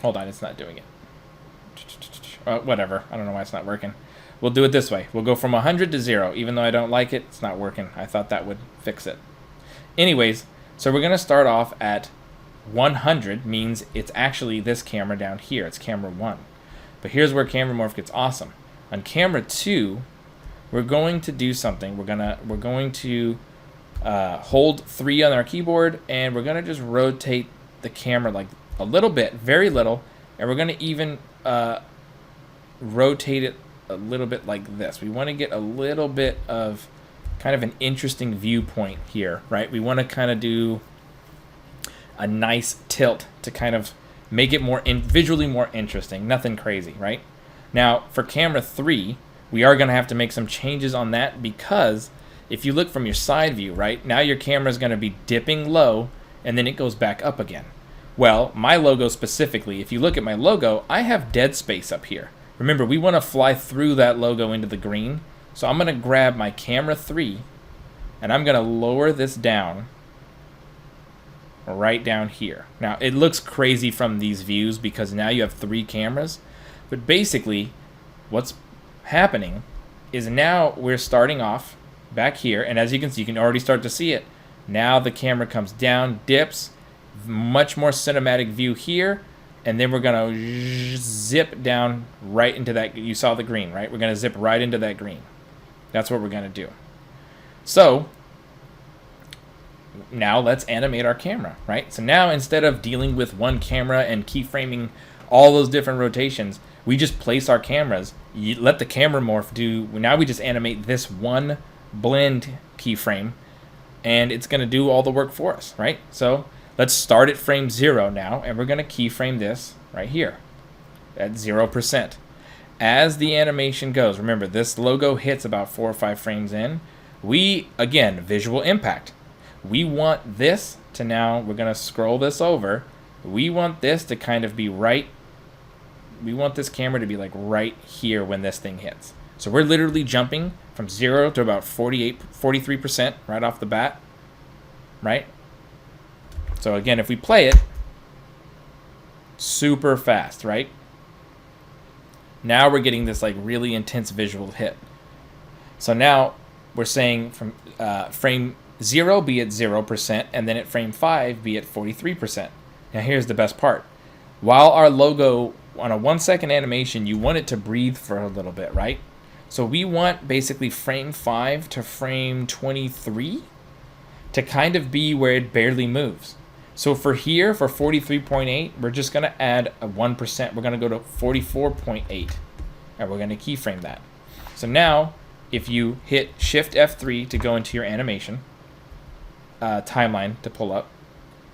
hold on, it's not doing it. Whatever, I don't know why it's not working. We'll do it this way. We'll go from 100 to 0. Even though I don't like it, it's not working. I thought that would fix it. Anyways, so we're going to start off at 100, means it's actually this camera down here. It's camera 1. But here's where camera morph gets awesome. On camera 2, we're going to do something. We're going to hold 3 on our keyboard, and we're going to just rotate the camera like a little bit, very little, and we're going to even rotate it a little bit like this. We want to get a little bit of kind of an interesting viewpoint here, right? We want to kind of do a nice tilt to kind of make it more visually more interesting. Nothing crazy, right? Now, for camera 3, we are going to have to make some changes on that, because if you look from your side view, right, now your camera is going to be dipping low, and then it goes back up again. Well, my logo specifically, if you look at my logo, I have dead space up here. Remember, we want to fly through that logo into the green. So I'm going to grab my camera 3, and I'm going to lower this down right down here. Now, it looks crazy from these views because now you have 3 cameras. But basically, what's happening is now we're starting off back here, and as you can see, you can already start to see it. Now the camera comes down, dips, much more cinematic view here, and then we're going to zip down right into that. You saw the green, right? We're going to zip right into that green. That's what we're going to do. So now let's animate our camera, right? So now instead of dealing with one camera and keyframing all those different rotations, we just place our cameras. You let the camera morph do. Now we just animate this one blend keyframe, and it's going to do all the work for us, right? So let's start at frame 0 now, and we're going to keyframe this right here at 0%. As the animation goes, remember this logo hits about 4 or 5 frames in. We, again, visual impact. We want this to now, we're going to scroll this over. We want this to kind of be right. We want this camera to be like right here when this thing hits. So we're literally jumping from 0 to about 43% right off the bat, right? So again, if we play it, super fast, right? Now we're getting this like really intense visual hit. So now we're saying from frame 0 be at 0%, and then at frame 5 be at 43%. Now here's the best part. While our logo on a 1-second animation, you want it to breathe for a little bit, right? So we want basically frame 5 to frame 23 to kind of be where it barely moves. So for here, for 43.8, we're just going to add a 1%. We're going to go to 44.8, and we're going to keyframe that. So now, if you hit Shift F3 to go into your animation timeline to pull up,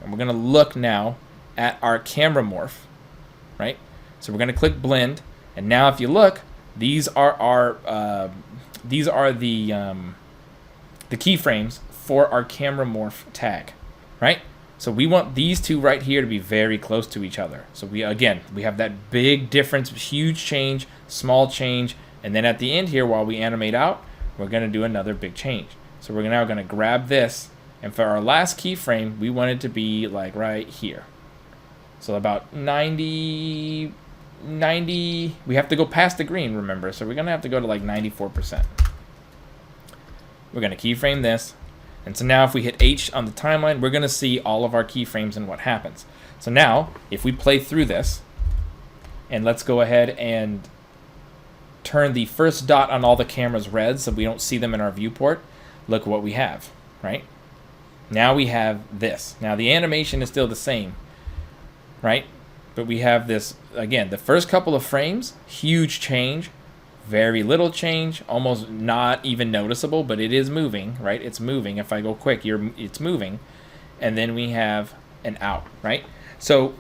and we're going to look now at our camera morph, right? So we're going to click Blend, and now if you look, these are our the keyframes for our camera morph tag, right? So we want these two right here to be very close to each other. So we have that big difference, huge change, small change, and then at the end here, while we animate out, we're going to do another big change. So we're now going to grab this, and for our last keyframe, we want it to be like right here. So about 90, we have to go past the green, remember, so we're going to have to go to like 94%. We're going to keyframe this. And so now if we hit H on the timeline, we're going to see all of our keyframes and what happens. So now, if we play through this, and let's go ahead and turn the first dot on all the cameras red so we don't see them in our viewport, look what we have, right? Now we have this. Now the animation is still the same, right? But we have this, again, the first couple of frames, huge change. Very little change, almost not even noticeable, but it is moving, right? It's moving. If I go quick, it's moving. And then we have an out, right? So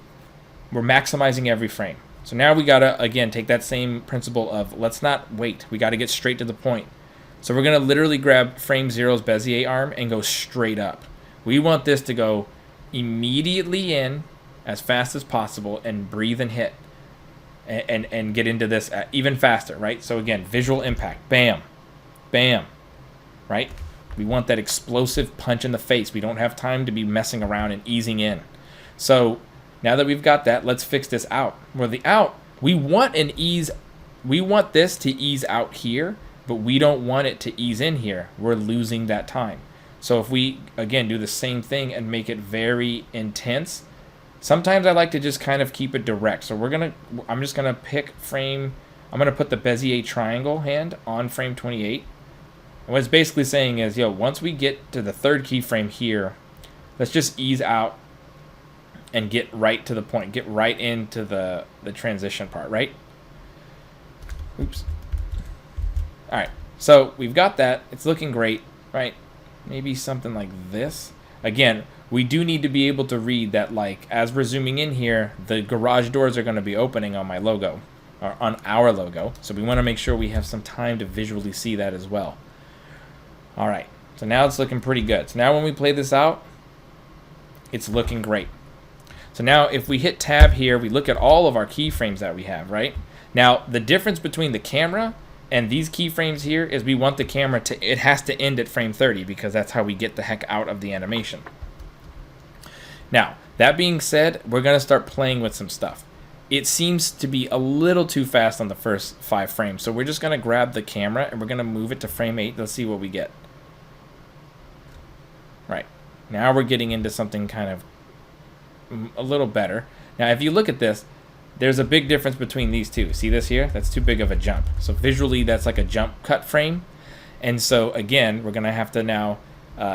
we're maximizing every frame. So now we got to, again, take that same principle of let's not wait. We got to get straight to the point. So we're going to literally grab frame 0's Bezier arm and go straight up. We want this to go immediately in as fast as possible and breathe and hit. And get into this even faster, right? So again, visual impact, bam, bam, right? We want that explosive punch in the face. We don't have time to be messing around and easing in. So now that we've got that, let's fix this out. Where the out, we want this to ease out here, but we don't want it to ease in here. We're losing that time. So if we, again, do the same thing and make it very intense, sometimes I like to just kind of keep it direct. So I'm just gonna pick frame. I'm gonna put the Bezier triangle hand on frame 28, And what it's basically saying is, yo, once we get to the third keyframe here, let's just ease out and get right to the point. Get right into the transition part, right? Oops. All right. So we've got that. It's looking great, right? Maybe something like this. Again, we do need to be able to read that, like, as we're zooming in here, the garage doors are going to be opening on my logo, or on our logo. So we want to make sure we have some time to visually see that as well. All right. So now it's looking pretty good. So now when we play this out, it's looking great. So now if we hit tab here, we look at all of our keyframes that we have, right? Now, the difference between the camera and these keyframes here is we want the camera to, it has to end at frame 30 because that's how we get the heck out of the animation. Now, that being said, we're going to start playing with some stuff. It seems to be a little too fast on the first 5 frames, so we're just going to grab the camera and we're going to move it to frame 8. Let's see what we get. Right. Now we're getting into something kind of a little better. Now, if you look at this, there's a big difference between these two. See this here? That's too big of a jump. So visually, that's like a jump cut frame. And so again, we're going to have to now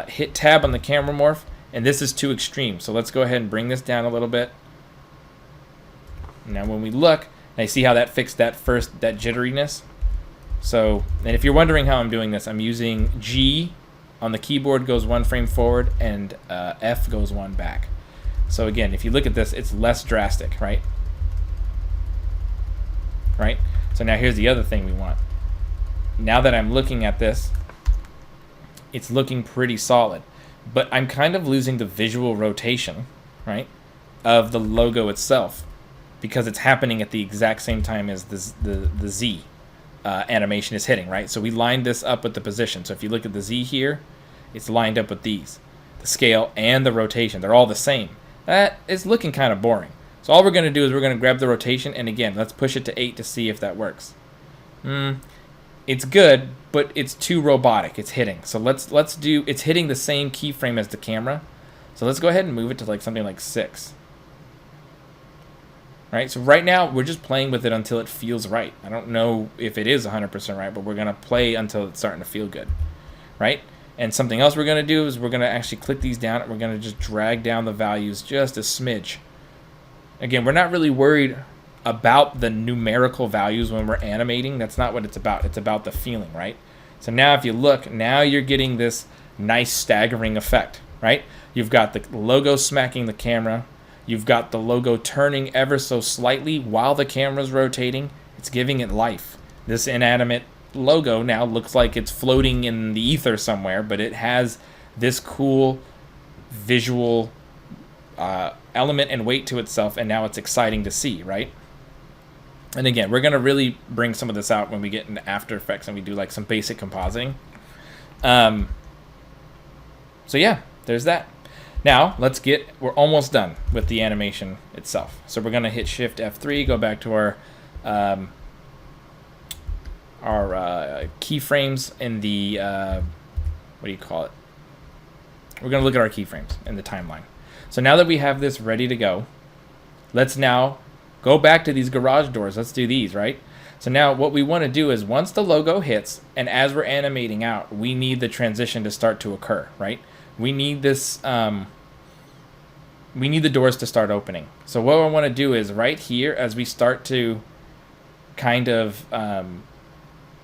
hit tab on the camera morph, and this is too extreme. So let's go ahead and bring this down a little bit. Now when we look, I see how that fixed that that jitteriness. So, and if you're wondering how I'm doing this, I'm using G on the keyboard goes 1 frame forward, and F goes 1 back. So again, if you look at this, it's less drastic, right? Right? So now here's the other thing we want. Now that I'm looking at this, it's looking pretty solid. But I'm kind of losing the visual rotation, right, of the logo itself because it's happening at the exact same time as the Z animation is hitting, right? So we lined this up with the position. So if you look at the Z here, it's lined up with these. The scale and the rotation, they're all the same. That is looking kind of boring. So all we're going to do is we're going to grab the rotation, and again, let's push it to 8 to see if that works. It's good, but it's too robotic. It's hitting. So let's do, it's hitting the same keyframe as the camera. So let's go ahead and move it to like something like 6. Right? So right now, we're just playing with it until it feels right. I don't know if it is 100% right, but we're going to play until it's starting to feel good. Right? And something else we're going to do is we're going to actually click these down, and we're going to just drag down the values just a smidge. Again, we're not really worried about the numerical values when we're animating. That's not what it's about. It's about the feeling, right? So now if you look, now you're getting this nice staggering effect, right? You've got the logo smacking the camera. You've got the logo turning ever so slightly while the camera's rotating. It's giving it life. This inanimate logo now looks like it's floating in the ether somewhere, but it has this cool visual element and weight to itself, and now it's exciting to see, right? And again, we're going to really bring some of this out when we get into After Effects and we do like some basic compositing. So yeah, there's that. Now, we're almost done with the animation itself. So we're going to hit Shift F3, go back to our keyframes in the, what do you call it? We're going to look at our keyframes in the timeline. So now that we have this ready to go, let's now go back to these garage doors. Let's do these, right? So now what we want to do is once the logo hits, and as we're animating out, we need the transition to start to occur, right? We need this, we need the doors to start opening. So what I want to do is right here, as we start to kind of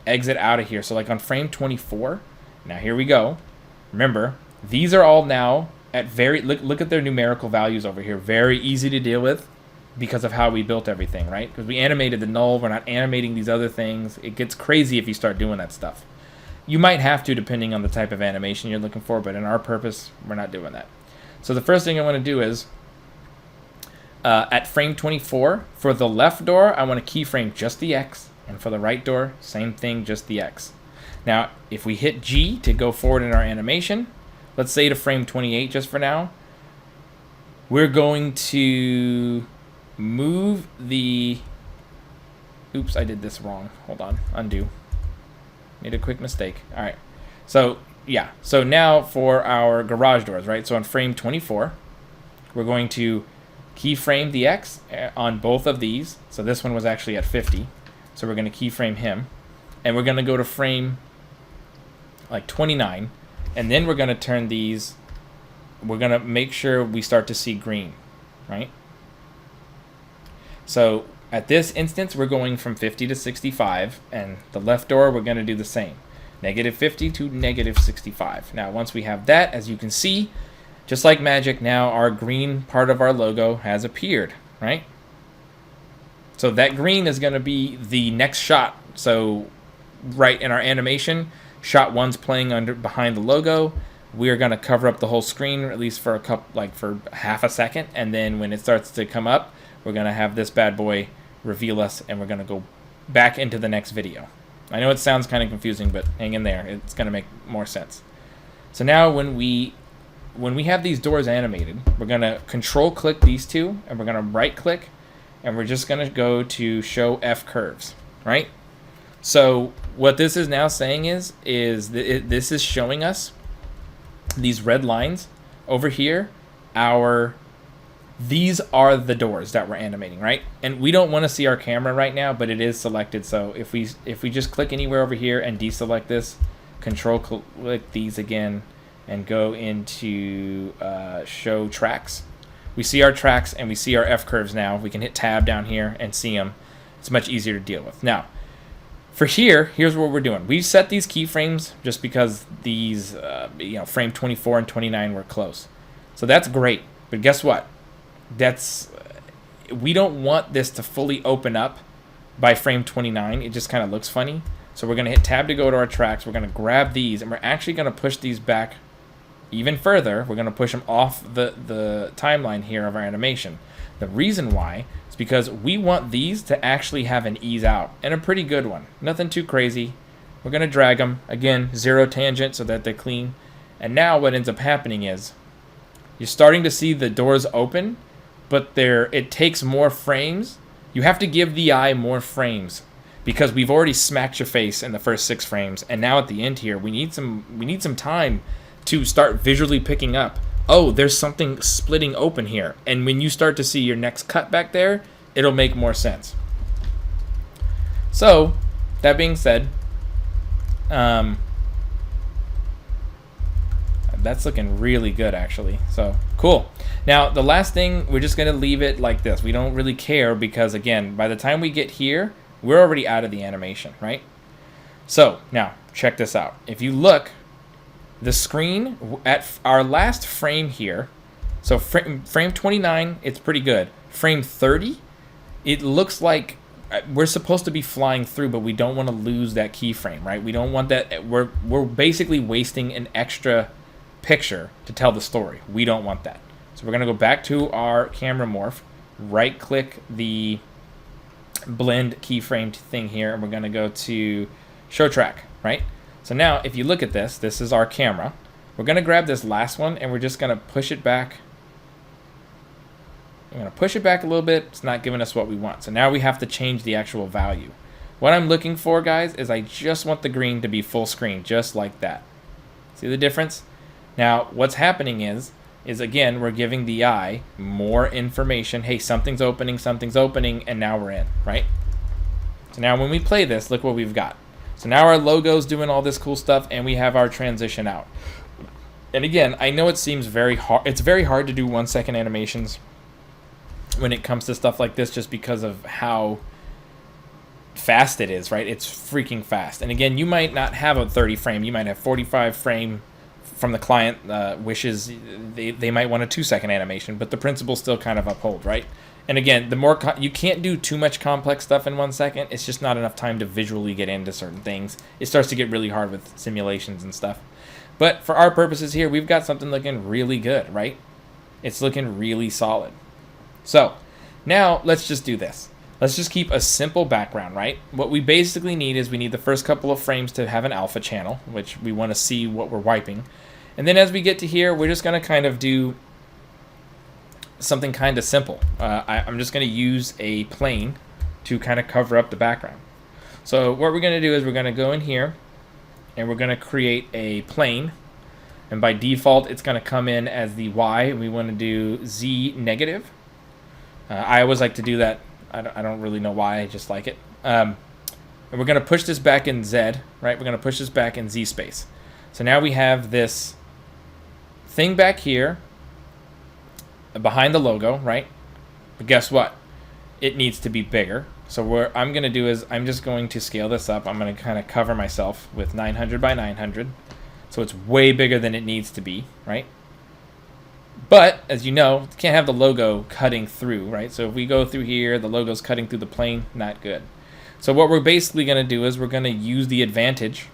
exit out of here. So like on frame 24, now here we go. Remember, these are all now at look at their numerical values over here. Very easy to deal with because of how we built everything, right? Because we animated the null, we're not animating these other things. It gets crazy if you start doing that stuff. You might have to depending on the type of animation you're looking for, but in our purpose, we're not doing that. So the first thing I want to do is at frame 24, for the left door, I want to keyframe just the X, and for the right door, same thing, just the X. Now, if we hit G to go forward in our animation, let's say to frame 28 just for now, we're going to move the, oops, I did this wrong. Hold on, undo. Made a quick mistake. All right. So, yeah. So now for our garage doors, right? So on frame 24, we're going to keyframe the X on both of these. So this one was actually at 50. So we're going to keyframe him. And we're going to go to frame like 29, and then we're going to turn these, we're going to make sure we start to see green, right? So at this instance, we're going from 50 to 65, and the left door, we're going to do the same. -50 to -65. Now, once we have that, as you can see, just like magic, now our green part of our logo has appeared, right? So that green is going to be the next shot. So right in our animation, shot 1's playing behind the logo. We are going to cover up the whole screen, or at least for for half a second, and then when it starts to come up, we're going to have this bad boy reveal us, and we're going to go back into the next video. I know it sounds kind of confusing, but hang in there. It's going to make more sense. So now when we have these doors animated, we're going to control click these two, and we're going to right click, and we're just going to go to show F curves, right? So what this is now saying is this is showing us these red lines over here. These are the doors that we're animating, right? And we don't want to see our camera right now, but it is selected. So if we just click anywhere over here and deselect this, control click these again, and go into show tracks, we see our tracks and we see our F curves now. We can hit tab down here and see them. It's much easier to deal with. Now, for here's what we're doing. We've set these keyframes just because these, frame 24 and 29 were close. So that's great. But guess what? We don't want this to fully open up by frame 29. It just kind of looks funny. So we're going to hit tab to go to our tracks. We're going to grab these, and we're actually going to push these back even further. We're going to push them off the timeline here of our animation. The reason why is because we want these to actually have an ease out, and a pretty good one. Nothing too crazy. We're going to drag them. Again, 0 tangent so that they're clean. And now what ends up happening is you're starting to see the doors open, but it takes more frames. You have to give the eye more frames because we've already smacked your face in the first 6 frames, and now at the end here, we need some time to start visually picking up, oh, there's something splitting open here. And when you start to see your next cut back there, it'll make more sense. So, that being said, that's looking really good, actually. So, cool. Now, the last thing, we're just going to leave it like this. We don't really care because, again, by the time we get here, we're already out of the animation, right? So, now, check this out. If you look, the screen at our last frame here, so frame 29, it's pretty good. Frame 30, it looks like we're supposed to be flying through, but we don't want to lose that keyframe, right? We don't want that. We're basically wasting an extra picture to tell the story. We don't want that. So we're going to go back to our camera morph, right click the blend keyframe thing here, and we're going to go to show track, right? So now if you look at this, this is our camera. We're going to grab this last one and we're just going to push it back. I'm going to push it back a little bit. It's not giving us what we want. So now we have to change the actual value. What I'm looking for, guys, is I just want the green to be full screen, just like that. See the difference? Now, what's happening is again, we're giving the eye more information. Hey, something's opening, and now we're in, right? So now when we play this, look what we've got. So now our logo's doing all this cool stuff, and we have our transition out. And again, I know it seems very hard. It's very hard to do 1-second animations when it comes to stuff like this, just because of how fast it is, right? It's freaking fast. And again, you might not have a 30 frame. You might have 45 frame from the client wishes. They might want a 2-second animation, but the principles still kind of uphold, right? And again, the more you can't do too much complex stuff in 1 second. It's just not enough time to visually get into certain things. It starts to get really hard with simulations and stuff. But for our purposes here, we've got something looking really good, right? It's looking really solid. So now let's just do this. Let's just keep a simple background, right? What we basically need is we need the first couple of frames to have an alpha channel, which we want to see what we're wiping. And then as we get to here, we're just going to kind of do something kind of simple. I'm just going to use a plane to kind of cover up the background. So what we're going to do is we're going to go in here and we're going to create a plane. And by default, it's going to come in as the Y. And we want to do Z negative. I always like to do that. I don't really know why. I just like it. And we're going to push this back in Z, right? We're going to push this back in Z space. So now we have this thing back here behind the logo, right? But guess what? It needs to be bigger. So what I'm going to do is I'm just going to scale this up. I'm going to kind of cover myself with 900 by 900. So it's way bigger than it needs to be, right? But, as you know, you can't have the logo cutting through, right? So if we go through here, the logo's cutting through the plane, not good. So what we're basically going to do is we're going to use the advantage.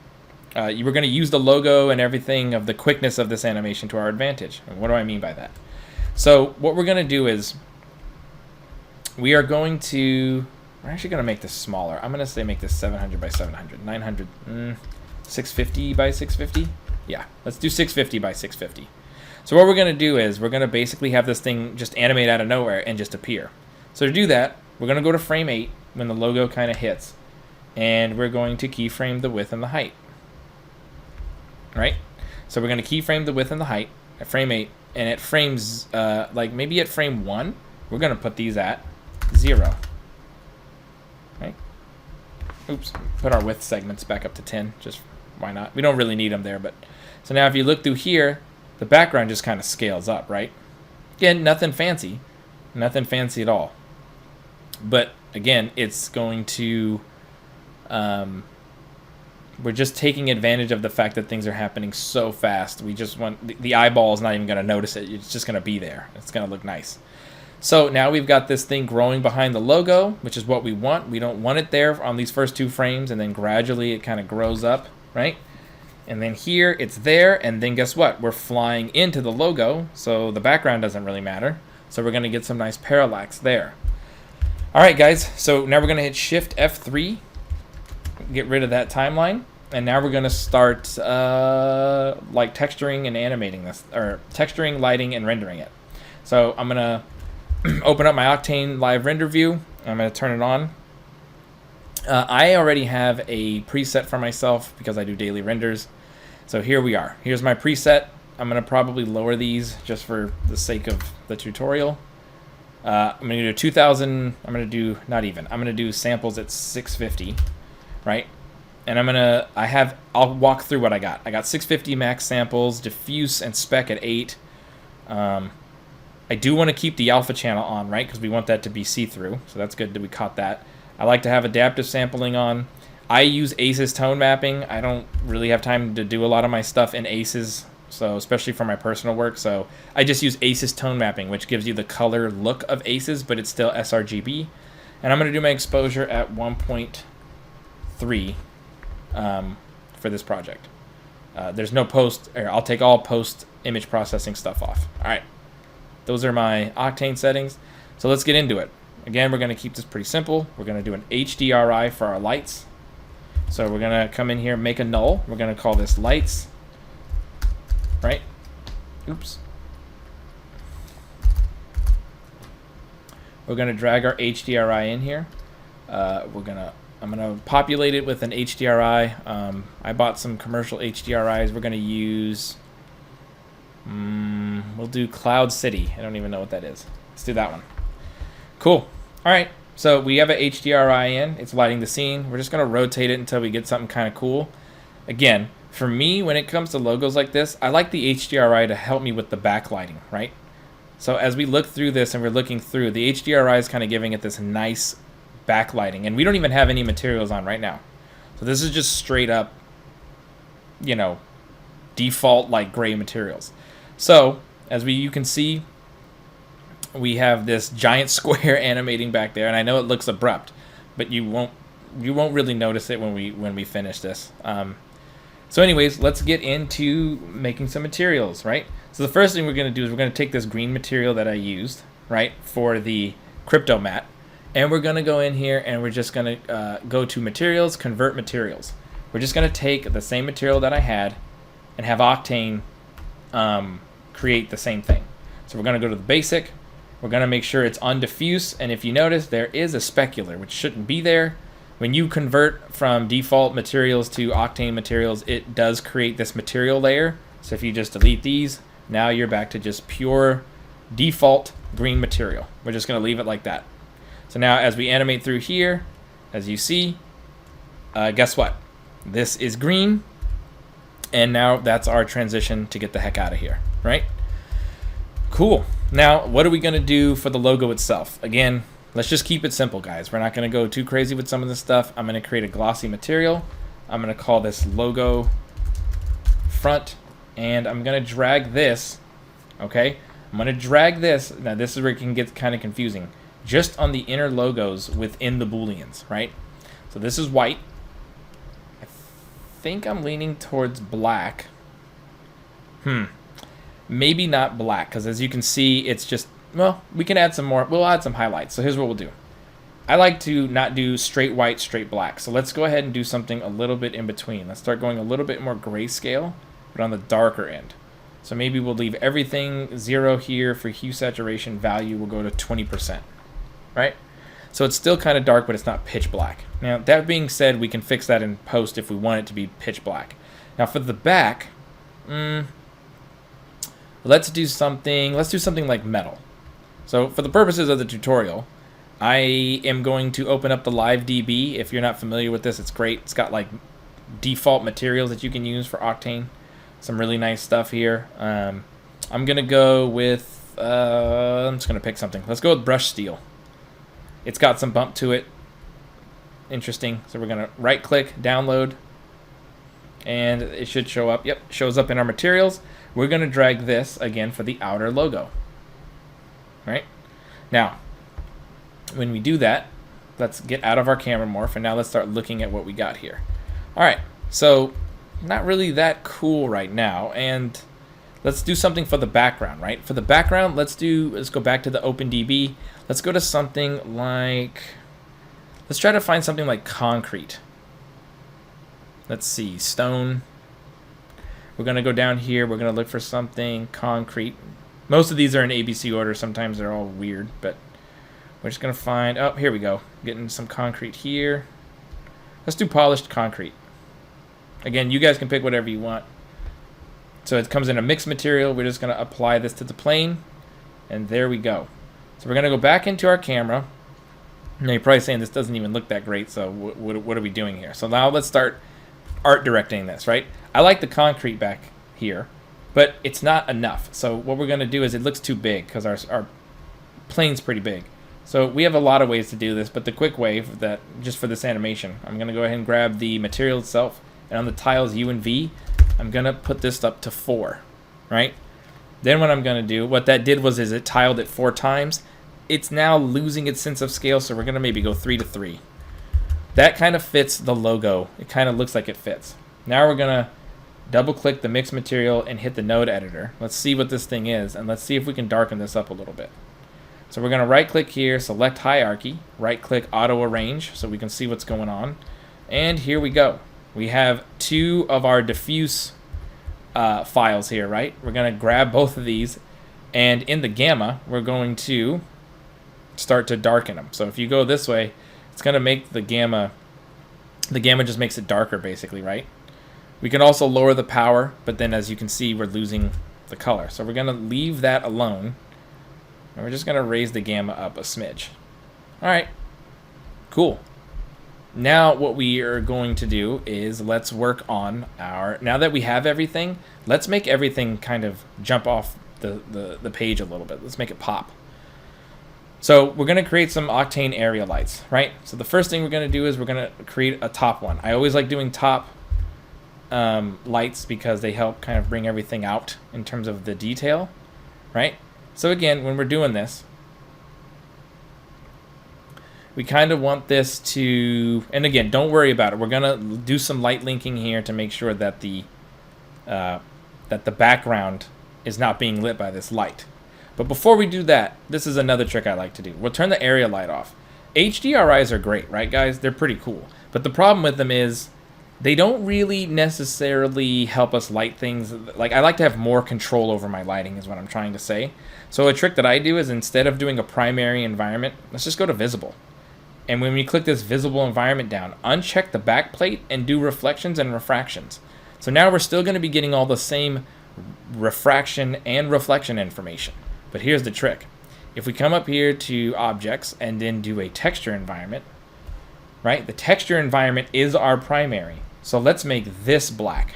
We're going to use the logo and everything of the quickness of this animation to our advantage. And what do I mean by that? So what we're going to do is we're actually going to make this smaller. I'm going to say make this 700 by 700, 900, 650 by 650. Yeah, let's do 650 by 650. So what we're going to do is we're going to basically have this thing just animate out of nowhere and just appear. So to do that, we're going to go to frame 8 when the logo kind of hits, and we're going to keyframe the width and the height. Right? So we're going to keyframe the width and the height at frame 8, and at frames, like maybe at frame 1, we're going to put these at 0. Right? Oops, put our width segments back up to 10, just why not? We don't really need them there, but so now if you look through here, the background just kind of scales up, right? Again, nothing fancy at all. But again, it's going to, we're just taking advantage of the fact that things are happening so fast. We just want, the eyeball is not even going to notice it. It's just going to be there. It's going to look nice. So now we've got this thing growing behind the logo, which is what we want. We don't want it there on these first 2 frames, and then gradually it kind of grows up, right? And then here it's there, and then guess what? We're flying into the logo, so the background doesn't really matter. So we're going to get some nice parallax there. All right, guys, so now we're going to hit Shift F3, get rid of that timeline, and now we're going to start like texturing and animating this, or texturing, lighting, and rendering it. So I'm going to open up my Octane live render view. I'm going to turn it on. I already have a preset for myself because I do daily renders. So here we are. Here's my preset. I'm going to probably lower these just for the sake of the tutorial. I'm going to do 2000. I'm going to do, not even. I'm going to do samples at 650, right? And I'll walk through what I got. I got 650 max samples, diffuse and spec at 8. I do want to keep the alpha channel on, right? Because we want that to be see-through. So that's good that we caught that. I like to have adaptive sampling on. I use ACES tone mapping. I don't really have time to do a lot of my stuff in ACES, so especially for my personal work. So I just use ACES tone mapping, which gives you the color look of ACES, but it's still sRGB. And I'm going to do my exposure at 1.3 for this project. There's no post, or I'll take all post image processing stuff off. All right, those are my Octane settings. So let's get into it. Again, we're going to keep this pretty simple. We're going to do an HDRI for our lights. So we're going to come in here, make a null. We're going to call this lights, right? Oops. We're going to drag our HDRI in here. I'm going to populate it with an HDRI. I bought some commercial HDRIs. We're going to use, we'll do Cloud City. I don't even know what that is. Let's do that one. Cool. All right. So we have a HDRI in. It's lighting the scene. We're just going to rotate it until we get something kind of cool. Again, for me, when it comes to logos like this, I like the HDRI to help me with the backlighting, right? So as we look through this and we're looking through, the HDRI is kind of giving it this nice backlighting. And we don't even have any materials on right now. So this is just straight up, you know, default like gray materials. So as you can see, we have this giant square animating back there, and I know it looks abrupt, but you won't really notice it when we finish this. So anyways, let's get into making some materials, right? So the first thing we're going to do is we're going to take this green material that I used, right, for the crypto mat, and we're going to go in here and we're just going to go to materials, convert materials. We're just going to take the same material that I had and have Octane create the same thing. So we're going to go to the basic. We're going to make sure it's on diffuse, and if you notice, there is a specular, which shouldn't be there. When you convert from default materials to Octane materials, it does create this material layer. So if you just delete these, now you're back to just pure default green material. We're just going to leave it like that. So now as we animate through here, as you see, guess what? This is green. And now that's our transition to get the heck out of here, right? Cool. Now, what are we going to do for the logo itself? Again, let's just keep it simple, guys. We're not going to go too crazy with some of this stuff. I'm going to create a glossy material. I'm going to call this logo front, and I'm going to drag this, okay? I'm going to drag this. Now, this is where it can get kind of confusing. Just on the inner logos within the booleans, right? So this is white. I think I'm leaning towards black. Maybe not black, because as you can see, it's just, well, we can add some more. We'll add some highlights. So here's what we'll do. I like to not do straight white, straight black. So let's go ahead and do something a little bit in between. Let's start going a little bit more grayscale, but on the darker end. So maybe we'll leave everything 0 here. For hue saturation value, we'll go to 20%, right? So it's still kind of dark, but it's not pitch black. Now, that being said, we can fix that in post if we want it to be pitch black. Now for the back, let's do something like metal. So for the purposes of the tutorial, I am going to open up the Live DB. If you're not familiar with this, it's great. It's got like default materials that you can use for Octane. Some really nice stuff here. I'm gonna go with I'm just gonna pick something. Let's go with brush steel. It's got some bump to it. Interesting. So we're gonna right click, download, and it should show up. Yep, shows up in our materials. We're gonna drag this again for the outer logo. Right? Now, when we do that, let's get out of our camera morph, and now let's start looking at what we got here. All right, so not really that cool right now, and let's do something for the background, right? For the background, let's go back to the OpenDB. Let's go to something like, let's try to find something like concrete. Let's see, stone. We're gonna go down here, we're gonna look for something concrete. Most of these are in ABC order, sometimes they're all weird, but we're just gonna find, oh, here we go. Getting some concrete here. Let's do polished concrete. Again, you guys can pick whatever you want. So it comes in a mixed material. We're just going to apply this to the plane, and there we go. So we're going to go back into our camera. Now you're probably saying this doesn't even look that great, so what are we doing here? So now let's start art directing this, right? I like the concrete back here, but it's not enough. So what we're going to do is, it looks too big because our plane's pretty big. So we have a lot of ways to do this, but the quick way for that, just for this animation, I'm going to go ahead and grab the material itself, and on the tiles U and V, I'm going to put this up to 4, right? Then what I'm going to do, what that did was it tiled it 4 times. It's now losing its sense of scale, so we're going to maybe go 3 to 3. That kind of fits the logo. It kind of looks like it fits. Now we're going to double click the mix material and hit the node editor. Let's see what this thing is, and let's see if we can darken this up a little bit. So we're going to right click here, select hierarchy, right click auto arrange so we can see what's going on. And here we go. We have 2 of our diffuse files here, right? We're going to grab both of these, and in the gamma, we're going to start to darken them. So if you go this way, it's going to make the gamma just makes it darker, basically, right? We can also lower the power, but then as you can see, we're losing the color. So we're going to leave that alone, and we're just going to raise the gamma up a smidge. All right, cool. Now what we are going to do is let's work on now that we have everything, let's make everything kind of jump off the page a little bit. Let's make it pop. So we're going to create some Octane area lights, right? So the first thing we're going to do is we're going to create a top one. I always like doing top lights because they help kind of bring everything out in terms of the detail, right? So again, when we're doing this, we kind of want this to, and again, don't worry about it. We're gonna do some light linking here to make sure that the background is not being lit by this light. But before we do that, this is another trick I like to do. We'll turn the area light off. HDRIs are great, right, guys? They're pretty cool. But the problem with them is they don't really necessarily help us light things. Like, I like to have more control over my lighting is what I'm trying to say. So a trick that I do is, instead of doing a primary environment, let's just go to visible. And when we click this visible environment down, uncheck the back plate and do reflections and refractions. So now we're still going to be getting all the same refraction and reflection information. But here's the trick. If we come up here to objects and then do a texture environment, right? The texture environment is our primary. So let's make this black.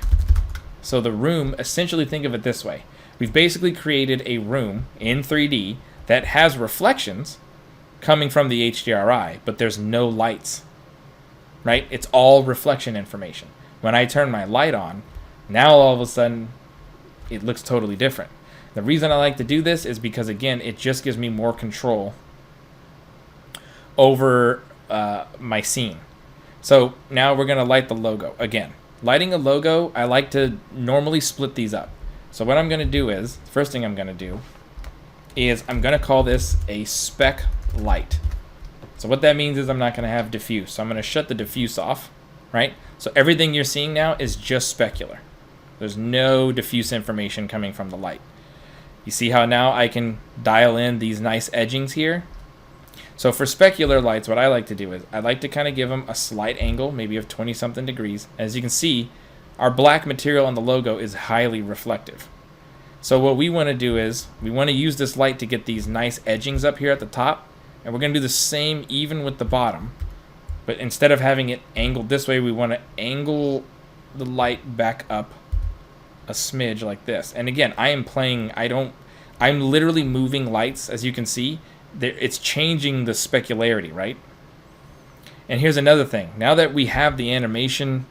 So the room, essentially think of it this way. We've basically created a room in 3D that has reflections coming from the HDRI, but there's no lights, right? It's all reflection information. When I turn my light on, now all of a sudden it looks totally different. The reason I like to do this is because, again, it just gives me more control over my scene. So now we're going to light the logo. Again, lighting a logo, I like to normally split these up. So what I'm going to do is, first thing I'm going to do is I'm going to call this a spec light. So what that means is I'm not going to have diffuse. So I'm going to shut the diffuse off, right? So everything you're seeing now is just specular. There's no diffuse information coming from the light. You see how now I can dial in these nice edgings here? So for specular lights, what I like to do is I like to kind of give them a slight angle, maybe of 20-something degrees. As you can see, our black material on the logo is highly reflective. So what we want to do is we want to use this light to get these nice edgings up here at the top. And we're going to do the same even with the bottom. But instead of having it angled this way, we want to angle the light back up a smidge like this. And again, I'm literally moving lights, as you can see. It's changing the specularity, right? And here's another thing. Now that we have the animation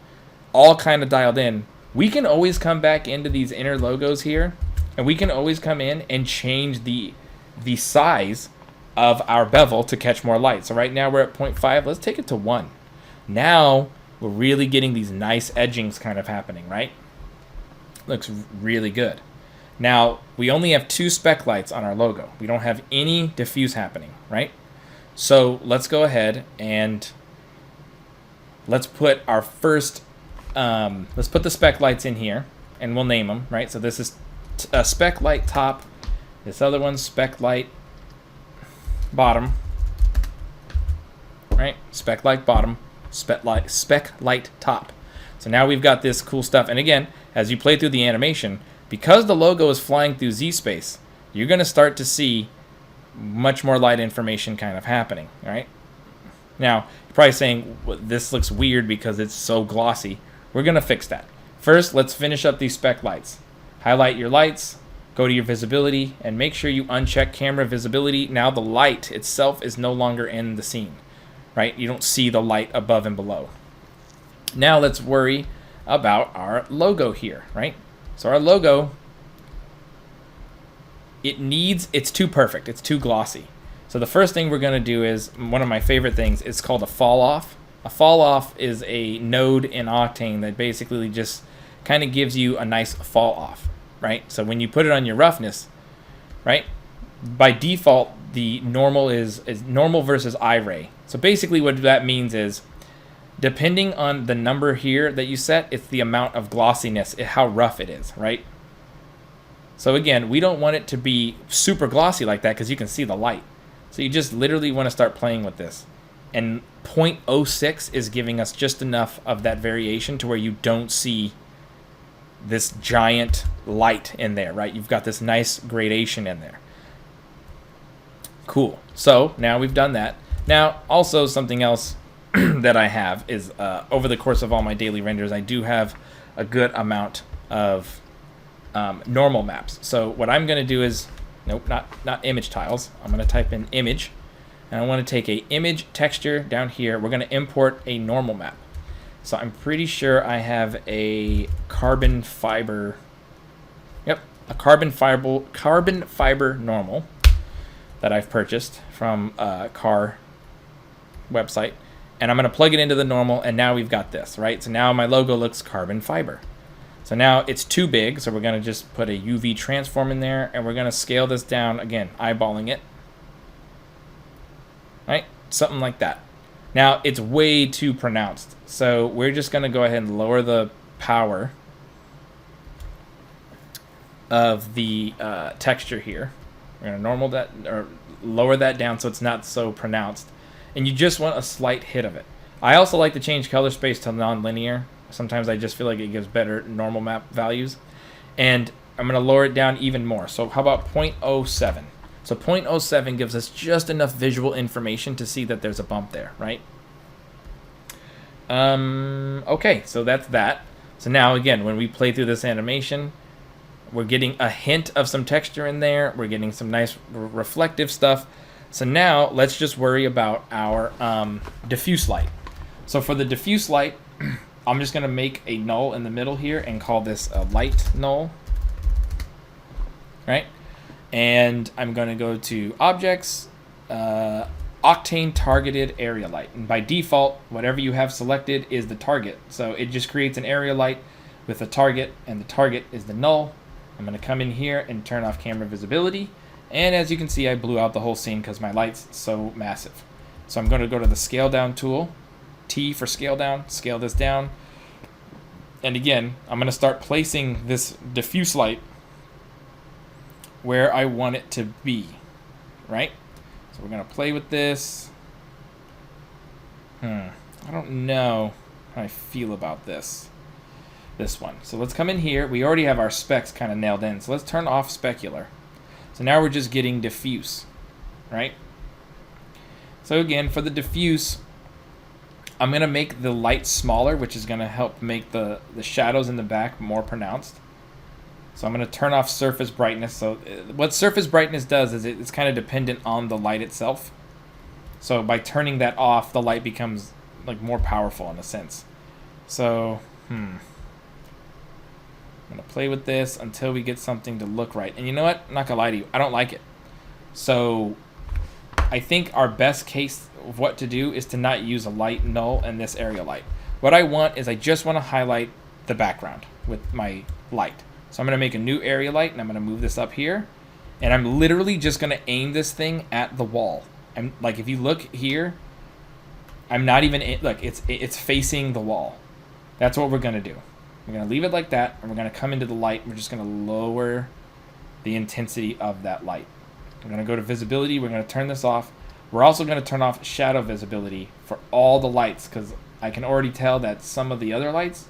all kind of dialed in, we can always come back into these inner logos here, and we can always come in and change the size of our bevel to catch more light. So right now we're at 0.5. Let's take it to 1. Now we're really getting these nice edgings kind of happening, right? Looks really good. Now, we only have 2 spec lights on our logo. We don't have any diffuse happening, right? So let's go ahead and let's put our first, let's put the spec lights in here, and we'll name them, right? So this is a spec light top. This other one's spec light bottom, right? Spec light bottom, spec light top. So now we've got this cool stuff. And again, as you play through the animation, because the logo is flying through Z-space, you're going to start to see much more light information kind of happening, all right? Now, you're probably saying, well, this looks weird because it's so glossy. We're going to fix that. First, let's finish up these spec lights. Highlight your lights, go to your visibility, and make sure you uncheck camera visibility. Now the light itself is no longer in the scene, right? You don't see the light above and below. Now let's worry about our logo here, right? So our logo, it's too perfect. It's too glossy. So the first thing we're going to do is, one of my favorite things, it's called a fall off. A fall off is a node in Octane that basically just kind of gives you a nice fall off, right? So when you put it on your roughness, right, by default, the normal is normal versus I-ray. So basically what that means is, depending on the number here that you set, it's the amount of glossiness, how rough it is, right? So again, we don't want it to be super glossy like that because you can see the light. So you just literally want to start playing with this. And 0.06 is giving us just enough of that variation to where you don't see this giant light in there, right? You've got this nice gradation in there. Cool. So now we've done that. Now, also something else that I have is over the course of all my daily renders, I do have a good amount of normal maps. So what I'm going to do is, nope, not image tiles. I'm going to type in image, and I want to take a image texture down here. We're going to import a normal map. So I'm pretty sure I have a carbon fiber. Yep, a carbon fiber normal that I've purchased from a car website. And I'm going to plug it into the normal, and now we've got this, right? So now my logo looks carbon fiber. So now it's too big, so we're going to just put a UV transform in there, and we're going to scale this down, again, eyeballing it. Right? Something like that. Now, it's way too pronounced, so we're just going to go ahead and lower the power of the texture here. We're going to normal that, or lower that down so it's not so pronounced. And you just want a slight hit of it. I also like to change color space to non-linear. Sometimes I just feel like it gives better normal map values. And I'm going to lower it down even more. So how about 0.07? So 0.07 gives us just enough visual information to see that there's a bump there, right? Okay, so that's that. So now again, when we play through this animation, we're getting a hint of some texture in there. We're getting some nice reflective stuff. So now let's just worry about our diffuse light. So for the diffuse light, I'm just going to make a null in the middle here and call this a light null. Right? And I'm going to go to objects, Octane targeted area light. And by default, whatever you have selected is the target. So it just creates an area light with a target, and the target is the null. I'm going to come in here and turn off camera visibility. And as you can see, I blew out the whole scene because my light's so massive. So I'm going to go to the scale down tool, T for scale down, scale this down. And again, I'm going to start placing this diffuse light where I want it to be, right? So we're going to play with this. I don't know how I feel about this one. So let's come in here. We already have our specs kind of nailed in. So let's turn off specular. So now we're just getting diffuse, right? So again, for the diffuse, I'm going to make the light smaller, which is going to help make the shadows in the back more pronounced. So I'm going to turn off surface brightness. So what surface brightness does is it's kind of dependent on the light itself. So by turning that off, the light becomes like more powerful in a sense. So, I'm going to play with this until we get something to look right. And you know what? I'm not going to lie to you. I don't like it. So I think our best case of what to do is to not use a light null and this area light. What I want is I just want to highlight the background with my light. So I'm going to make a new area light, and I'm going to move this up here. And I'm literally just going to aim this thing at the wall. I'm like, if you look here, I'm not even, look, it's facing the wall. That's what we're going to do. We're going to leave it like that, and we're going to come into the light. We're just going to lower the intensity of that light. We're going to go to visibility. We're going to turn this off. We're also going to turn off shadow visibility for all the lights, because I can already tell that some of the other lights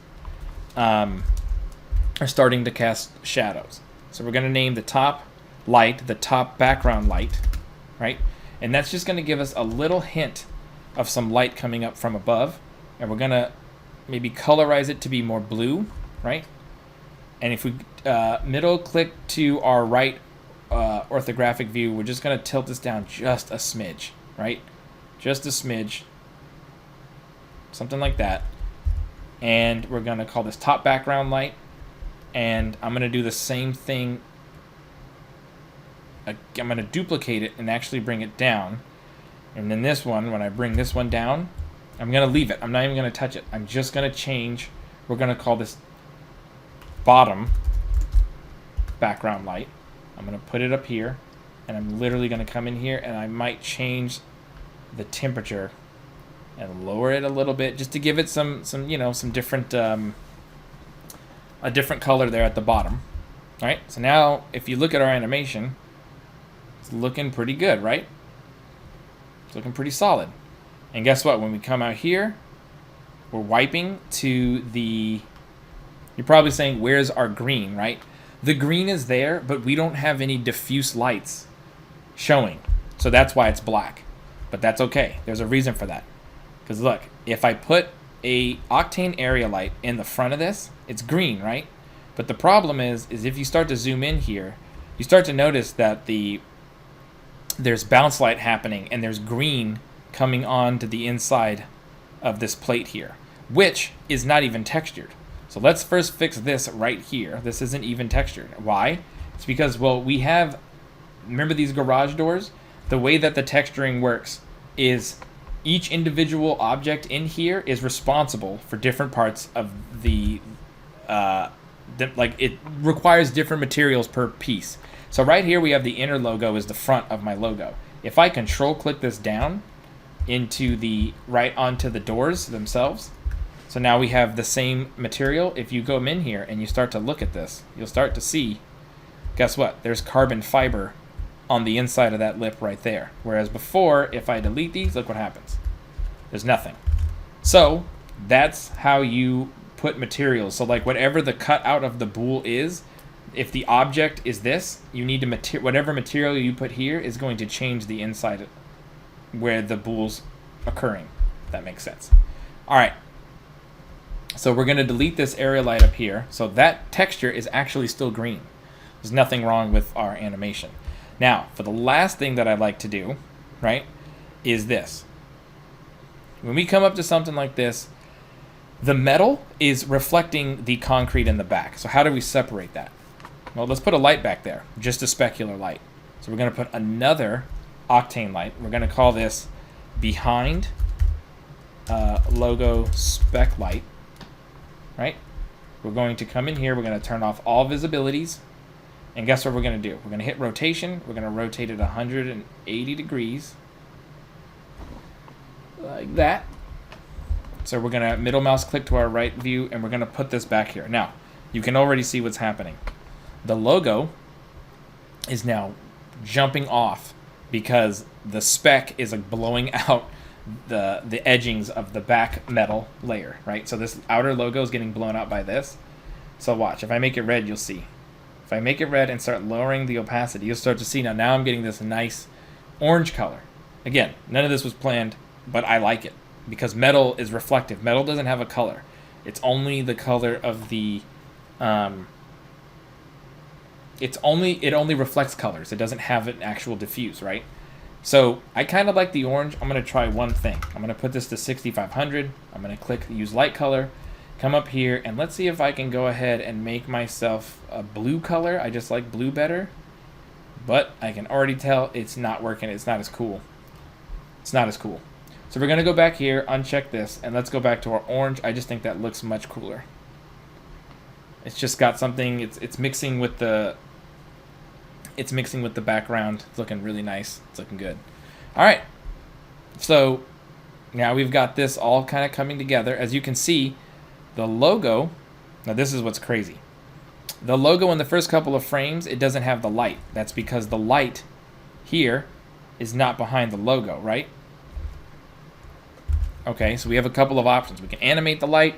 are starting to cast shadows. So we're going to name the top light the top background light, right? And that's just going to give us a little hint of some light coming up from above. And we're going to maybe colorize it to be more blue, right? And if we middle click to our right orthographic view, we're just going to tilt this down just a smidge, right? Just a smidge. Something like that. And we're going to call this top background light. And I'm going to do the same thing. I'm going to duplicate it and actually bring it down. And then this one, when I bring this one down, I'm going to leave it. I'm not even going to touch it. I'm just going to change. We're going to call this bottom background light. I'm going to put it up here. And I'm literally going to come in here and I might change the temperature and lower it a little bit just to give it some different, a different color there at the bottom. All right. So now if you look at our animation, it's looking pretty good, right? It's looking pretty solid. And guess what? When we come out here, we're wiping to the... You're probably saying, where's our green, right? The green is there, but we don't have any diffuse lights showing. So that's why it's black. But that's okay. There's a reason for that. Because look, if I put a Octane area light in the front of this, it's green, right? But the problem is if you start to zoom in here, you start to notice that there's bounce light happening and there's green coming on to the inside of this plate here, which is not even textured. So let's first fix this right here. This isn't even textured. Why? It's because, well, we have, remember these garage doors? The way that the texturing works is each individual object in here is responsible for different parts of like it requires different materials per piece. So right here we have the inner logo is the front of my logo. If I control click this down into the right onto the doors themselves, so now we have the same material. If you go in here and you start to look at this, you'll start to see, guess what? There's carbon fiber on the inside of that lip right there. Whereas before, if I delete these, look what happens. There's nothing. So that's how you put materials. So like whatever the cutout of the bool is, if the object is this, you need to whatever material you put here is going to change the inside where the bool's occurring. If that makes sense. All right. So we're going to delete this area light up here. So that texture is actually still green. There's nothing wrong with our animation. Now, for the last thing that I'd like to do, right, is this. When we come up to something like this, the metal is reflecting the concrete in the back. So how do we separate that? Well, let's put a light back there, just a specular light. So we're going to put another Octane light. We're going to call this behind logo spec light, right? We're going to come in here. We're going to turn off all visibilities. And guess what we're going to do? We're going to hit rotation. We're going to rotate it 180 degrees. Like that. So we're going to middle mouse click to our right view, and we're going to put this back here. Now, you can already see what's happening. The logo is now jumping off because the spec is like blowing out the edgings of the back metal layer, right? So this outer logo is getting blown out by this. So watch. If I make it red, you'll see. If I make it red and start lowering the opacity, you'll start to see now I'm getting this nice orange color. Again, none of this was planned, but I like it because metal is reflective. Metal doesn't have a color. It's only the color of the it only reflects colors. It doesn't have an actual diffuse, right? So I kind of like the orange. I'm going to try one thing. I'm going to put this to 6500. I'm going to click use light color. Come up here, and let's see if I can go ahead and make myself a blue color. I just like blue better. But I can already tell it's not working. It's not as cool. It's not as cool. So we're going to go back here, uncheck this, and let's go back to our orange. I just think that looks much cooler. It's just got something, it's mixing with the background. It's looking really nice. It's looking good. All right. So now we've got this all kind of coming together. As you can see, the logo, now this is what's crazy. The logo in the first couple of frames, it doesn't have the light. That's because the light here is not behind the logo, right? Okay, so we have a couple of options. We can animate the light.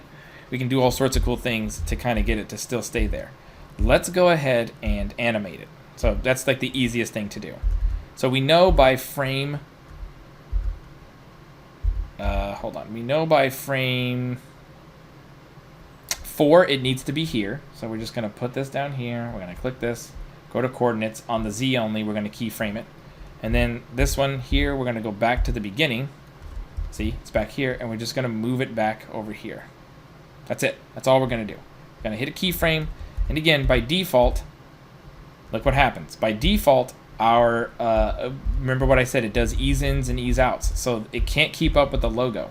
We can do all sorts of cool things to kind of get it to still stay there. Let's go ahead and animate it. So that's like the easiest thing to do. So we know by frame, we know by frame 4 it needs to be here. So we're just going to put this down here. We're going to click this, go to coordinates. On the Z only, we're going to keyframe it. And then this one here, we're going to go back to the beginning. See, it's back here, and we're just going to move it back over here. That's it. That's all we're going to do. We're going to hit a keyframe, and again, by default, look what happens. By default, our remember what I said, it does ease ins and ease outs, so it can't keep up with the logo.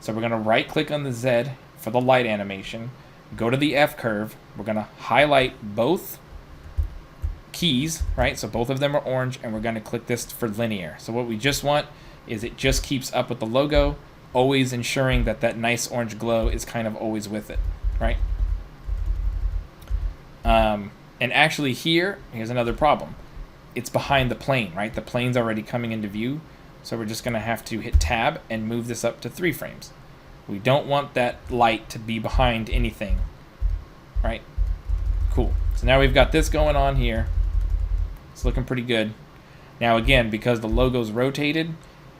So we're going to right click on the Z for the light animation, go to the F curve, we're going to highlight both keys, right? So both of them are orange, and we're going to click this for linear. So what we just want is it just keeps up with the logo, always ensuring that that nice orange glow is kind of always with it, right? And actually here's another problem. It's behind the plane, right? The plane's already coming into view, so we're just going to have to hit tab and move this up to 3 frames. We don't want that light to be behind anything, right? Cool. So now we've got this going on here. It's looking pretty good. Now again, because the logo's rotated,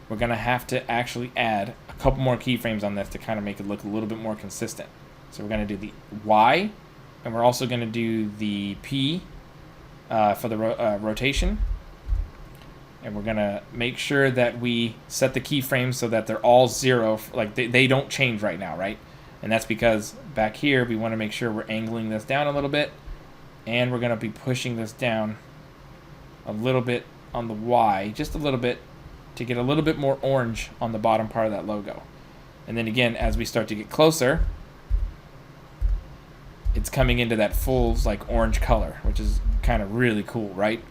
we're going to have to actually add a couple more keyframes on this to kind of make it look a little bit more consistent. So we're going to do the Y, and we're also going to do the P for the rotation. And we're going to make sure that we set the keyframes so that they're all 0, like they don't change right now, right? And that's because back here we want to make sure we're angling this down a little bit, and we're going to be pushing this down a little bit on the Y, just a little bit, to get a little bit more orange on the bottom part of that logo. And then again, as we start to get closer, it's coming into that full like orange color, which is kind of really cool, right?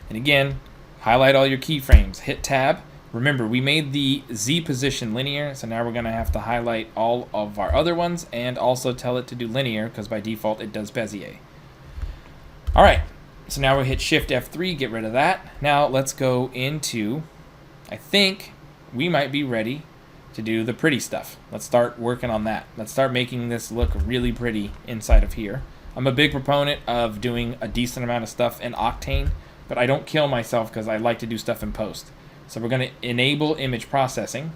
And again, highlight all your keyframes, hit tab. Remember, we made the Z position linear, so now we're going to have to highlight all of our other ones and also tell it to do linear, because by default it does Bezier. All right. So now we hit Shift F3, get rid of that. Now let's go into, I think we might be ready to do the pretty stuff. Let's start working on that. Let's start making this look really pretty inside of here. I'm a big proponent of doing a decent amount of stuff in Octane, but I don't kill myself because I like to do stuff in post. So we're going to enable image processing.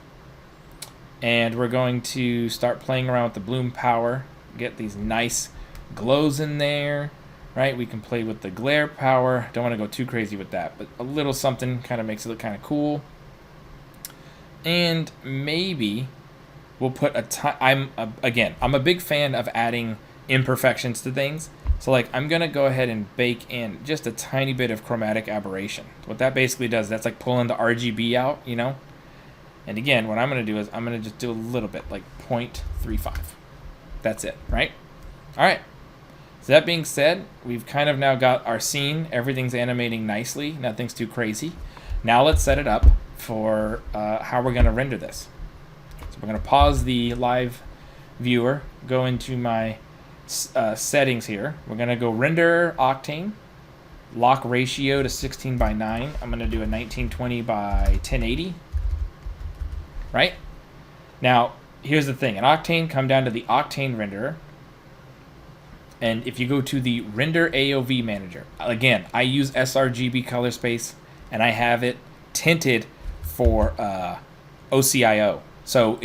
And we're going to start playing around with the bloom power, get these nice glows in there, right? We can play with the glare power. Don't want to go too crazy with that, but a little something kind of makes it look kind of cool. And maybe we'll put I'm a big fan of adding imperfections to things. So like I'm going to go ahead and bake in just a tiny bit of chromatic aberration. What that basically does, that's like pulling the RGB out, you know? And again, what I'm going to do is I'm going to just do a little bit, like 0.35. That's it, right? All right. So that being said, we've kind of now got our scene. Everything's animating nicely. Nothing's too crazy. Now let's set it up for how we're going to render this. So we're going to pause the live viewer, go into my settings here. We're going to go render Octane, lock ratio to 16 by 9. I'm going to do a 1920 by 1080. Right? Now, here's the thing. In Octane, come down to the Octane renderer. And if you go to the render AOV manager, again, I use sRGB color space, and I have it tinted for OCIO. So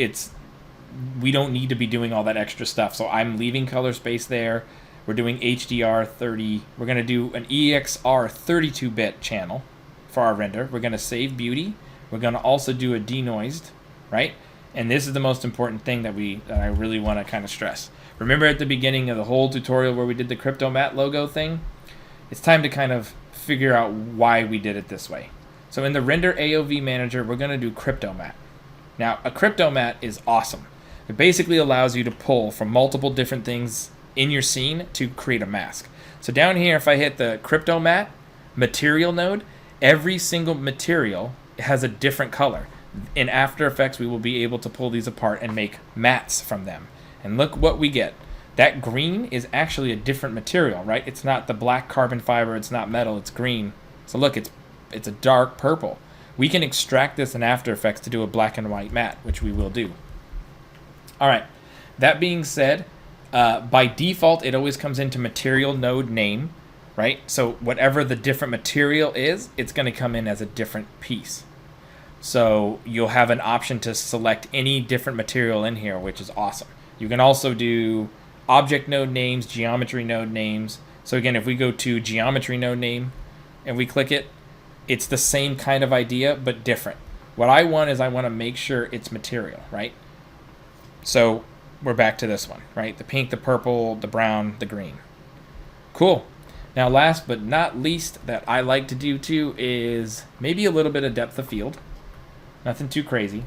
we don't need to be doing all that extra stuff. So I'm leaving color space there. We're doing HDR 30. We're going to do an EXR 32-bit channel for our render. We're going to save beauty. We're going to also do a denoised, right? And this is the most important thing that I really want to kind of stress. Remember at the beginning of the whole tutorial where we did the CryptoMatte logo thing? It's time to kind of figure out why we did it this way. So in the render AOV manager, we're going to do CryptoMatte. Now, a CryptoMatte is awesome. It basically allows you to pull from multiple different things in your scene to create a mask. So down here, if I hit the CryptoMatte material node, every single material has a different color. In After Effects, we will be able to pull these apart and make mattes from them. And look what we get. That green is actually a different material, right? It's not the black carbon fiber, it's not metal, it's green. So look, it's a dark purple. We can extract this in After Effects to do a black and white matte, which we will do. All right, that being said, by default, it always comes into material node name, right? So whatever the different material is, it's going to come in as a different piece. So you'll have an option to select any different material in here, which is awesome. You can also do object node names, geometry node names. So again, if we go to geometry node name and we click it, it's the same kind of idea, but different. What I want is I want to make sure it's material, right? So we're back to this one, right? The pink, the purple, the brown, the green. Cool. Now, last but not least that I like to do too is maybe a little bit of depth of field. Nothing too crazy.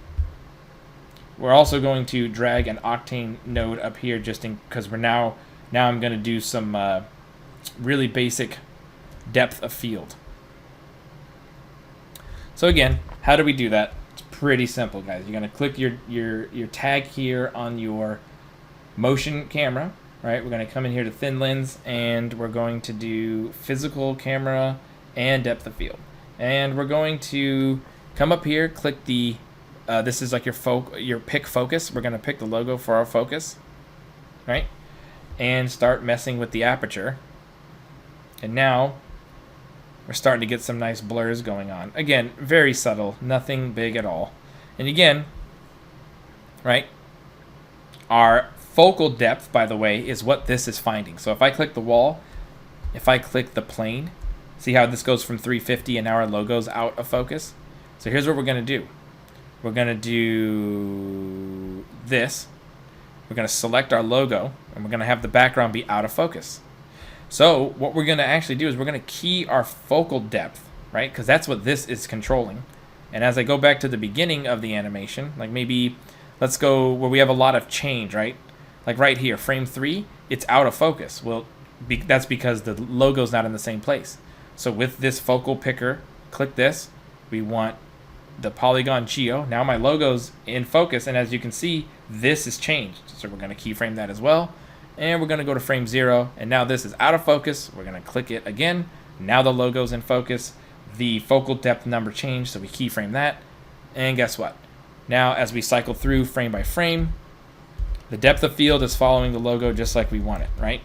We're also going to drag an Octane node up here just because now I'm going to do some really basic depth of field. So again, how do we do that? It's pretty simple, guys. You're going to click your tag here on your motion camera, right? We're going to come in here to thin lens, and we're going to do physical camera and depth of field. And we're going to come up here, click the this is like your pick focus. We're going to pick the logo for our focus, right? And start messing with the aperture. And now we're starting to get some nice blurs going on. Again, very subtle, nothing big at all. And again, right, our focal depth, by the way, is what this is finding. So if I click the wall, if I click the plane, see how this goes from 350 and now our logo's out of focus? So here's what we're going to do. We're going to do this. We're going to select our logo, and we're going to have the background be out of focus. So what we're going to actually do is we're going to key our focal depth, right? Because that's what this is controlling. And as I go back to the beginning of the animation, like maybe let's go where we have a lot of change, right? Like right here, frame 3, it's out of focus. Well, that's because the logo's not in the same place. So with this focal picker, click this. We want the polygon geo. Now my logo's in focus, and as you can see, this is changed. So we're going to keyframe that as well. And we're going to go to frame 0, and now this is out of focus. We're going to click it again. Now the logo's in focus. The focal depth number changed, so we keyframe that. And guess what? Now as we cycle through frame by frame, the depth of field is following the logo just like we want it, right?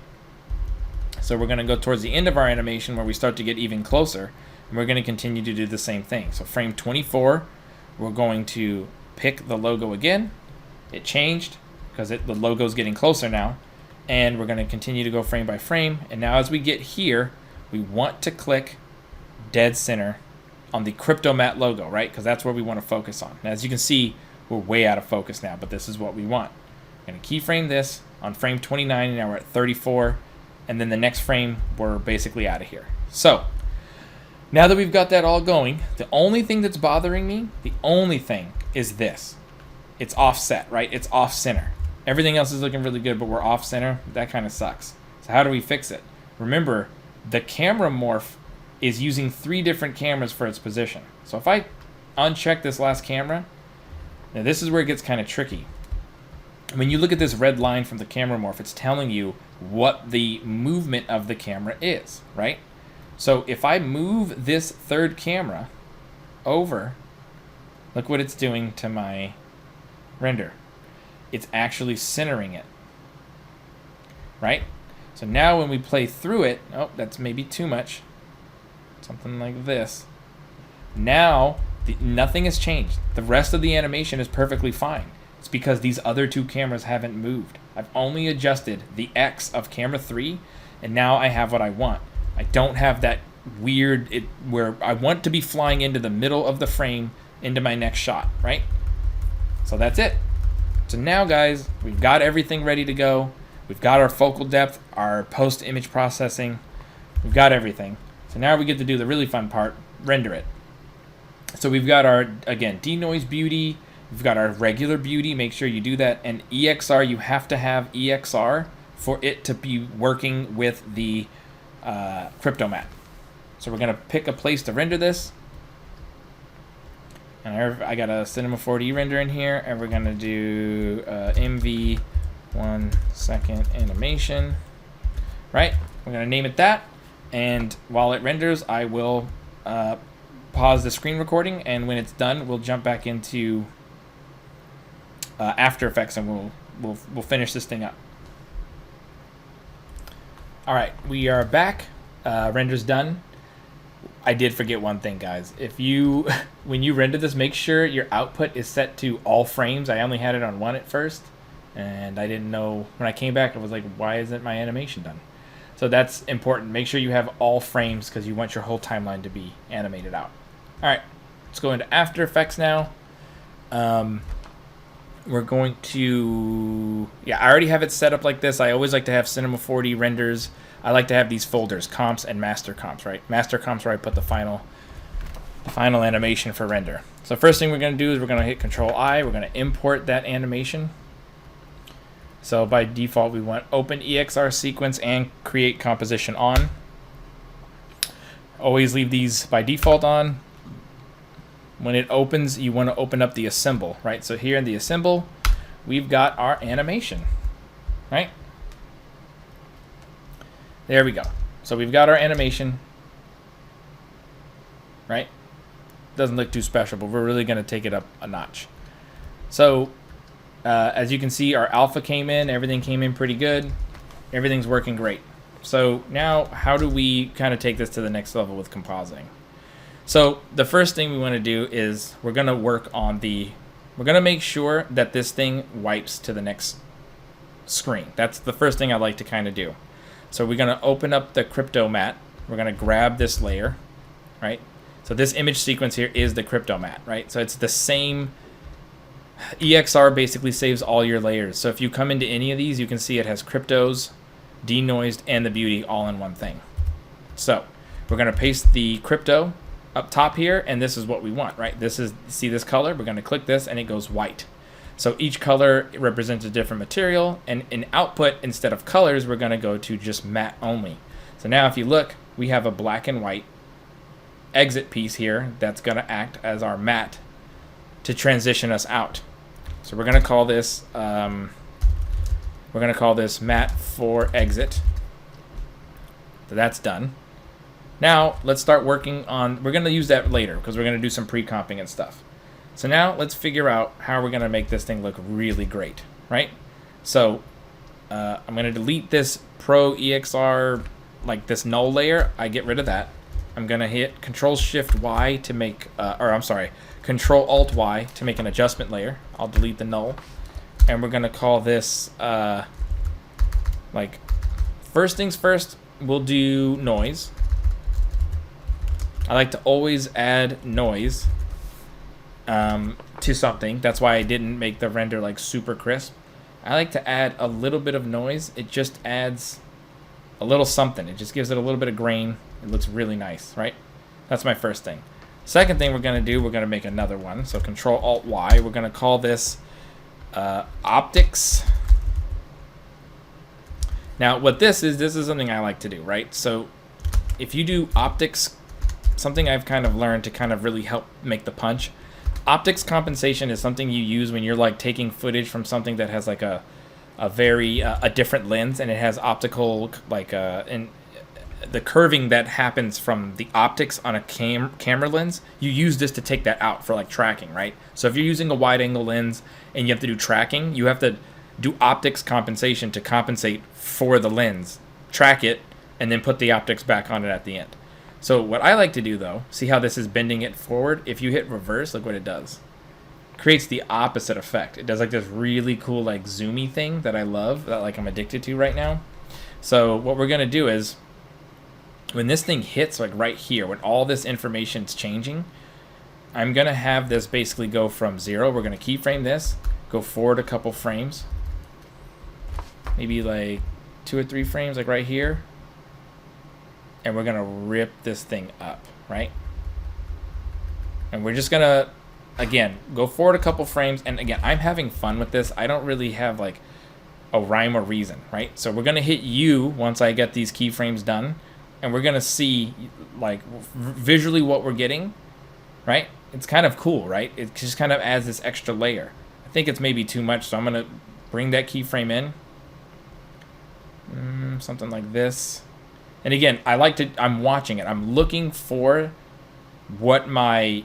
So we're going to go towards the end of our animation where we start to get even closer, and we're going to continue to do the same thing. So frame 24, we're going to pick the logo again, It changed because the logo's getting closer now. And we're going to continue to go frame by frame. And now as we get here, we want to click dead center on the Cryptomat logo, right? Because that's where we want to focus on. Now, as you can see, we're way out of focus now, but this is what we want. I'm going to keyframe this on frame 29, and now we're at 34. And then the next frame, we're basically out of here. So now that we've got that all going, the only thing that's bothering me, the only thing is this. It's offset, right? It's off center. Everything else is looking really good, but we're off center. That kind of sucks. So how do we fix it? Remember, the camera morph is using 3 different cameras for its position. So if I uncheck this last camera, now this is where it gets kind of tricky. When you look at this red line from the camera morph, it's telling you what the movement of the camera is, right? So if I move this third camera over, look what it's doing to my render. It's actually centering it, right? So now when we play through it, oh, that's maybe too much. Something like this. Now, nothing has changed. The rest of the animation is perfectly fine. It's because these other 2 cameras haven't moved. I've only adjusted the X of camera 3, and now I have what I want. I don't have that weird, where I want to be flying into the middle of the frame into my next shot, right? So that's it. So now, guys, we've got everything ready to go. We've got our focal depth, our post-image processing. We've got everything. So now we get to do the really fun part, render it. So we've got our, again, denoise beauty. We've got our regular beauty. Make sure you do that. And EXR, you have to have EXR for it to be working with the Cryptomat. So we're going to pick a place to render this. And I got a Cinema 4D render in here. And we're going to do MV 1 second animation. Right? We're going to name it that. And while it renders, I will pause the screen recording. And when it's done, we'll jump back into After Effects, and we'll finish this thing up. All right, we are back. Render's done. I did forget one thing, guys. If you, when you render this, make sure your output is set to all frames. I only had it on 1 at first, and I didn't know. When I came back, I was like, why isn't my animation done? So that's important. Make sure you have all frames because you want your whole timeline to be animated out. All right, let's go into After Effects now. We're going to, I already have it set up like this. I always like to have Cinema 4D renders. I like to have these folders, comps and master comps, right? Master comps where I put the final animation for render. So first thing we're going to do is we're going to hit Control I. We're going to import that animation. So by default, we want Open EXR Sequence and Create Composition on. Always leave these by default on. When it opens, you want to open up the Assemble, right? So here in the Assemble, we've got our animation, right? There we go. So we've got our animation, right? Doesn't look too special, but we're really going to take it up a notch. So as you can see, our alpha came in. Everything came in pretty good. Everything's working great. So now how do we kind of take this to the next level with compositing? So the first thing we want to do is we're going to work on we're going to make sure that this thing wipes to the next screen. That's the first thing I like to kind of do. So we're going to open up the Cryptomat. We're going to grab this layer, right? So this image sequence here is the Cryptomat, right? So it's the same. EXR basically saves all your layers. So if you come into any of these, you can see it has cryptos, denoised, and the beauty all in one thing. So we're going to paste the crypto up top here, and this is what we want, right? This is, see this color? We're going to click this, and it goes white. So each color represents a different material, and in output, instead of colors, we're going to go to just matte only. So now if you look, we have a black and white exit piece here that's going to act as our matte to transition us out. So we're going to call this matte for exit. So that's done. Now let's start working on, we're going to use that later because we're going to do some pre-comping and stuff. So now let's figure out how we're going to make this thing look really great, right? So I'm going to delete this Pro EXR, like this null layer. I get rid of that. I'm going to hit Control-Shift-Y to make, Control-Alt-Y to make an adjustment layer. I'll delete the null. and we're gonna call this like, first things first, we'll do noise. I like to always add noise to something. That's why I didn't make the render like super crisp. I like to add a little bit of noise. It just adds a little something. It just gives it a little bit of grain. It looks really nice, right? That's my first thing. Second thing we're going to do, we're going to make another one. So Control-Alt-Y. We're going to call this optics. Now, what this is something I like to do, right? So if you do optics, something I've kind of learned to kind of really help make the punch. Optics compensation is something you use when you're like taking footage from something that has like a different lens, and it has optical like and the curving that happens from the optics on a camera lens. You use this to take that out for like tracking, right? So if you're using a wide angle lens and you have to do tracking, you have to do optics compensation to compensate for the lens, track it, and then put the optics back on it at the end. So what I like to do though, see how this is bending it forward? If you hit reverse, look what it does. It creates the opposite effect. It does like this really cool like zoomy thing that I love, that like I'm addicted to right now. So what we're gonna do is, when this thing hits like right here, when all this information's changing, I'm gonna have this basically go from 0. We're gonna keyframe this, go forward a couple frames, maybe like 2 or 3 frames, like right here, and we're gonna rip this thing up, right? And we're just gonna, again, go forward a couple frames, and again, I'm having fun with this. I don't really have like a rhyme or reason, right? So we're gonna hit U once I get these keyframes done, and we're gonna see like visually what we're getting, right? It's kind of cool, right? It just kind of adds this extra layer. I think it's maybe too much, so I'm gonna bring that keyframe in. Something like this. And again, I'm watching it. I'm looking for what my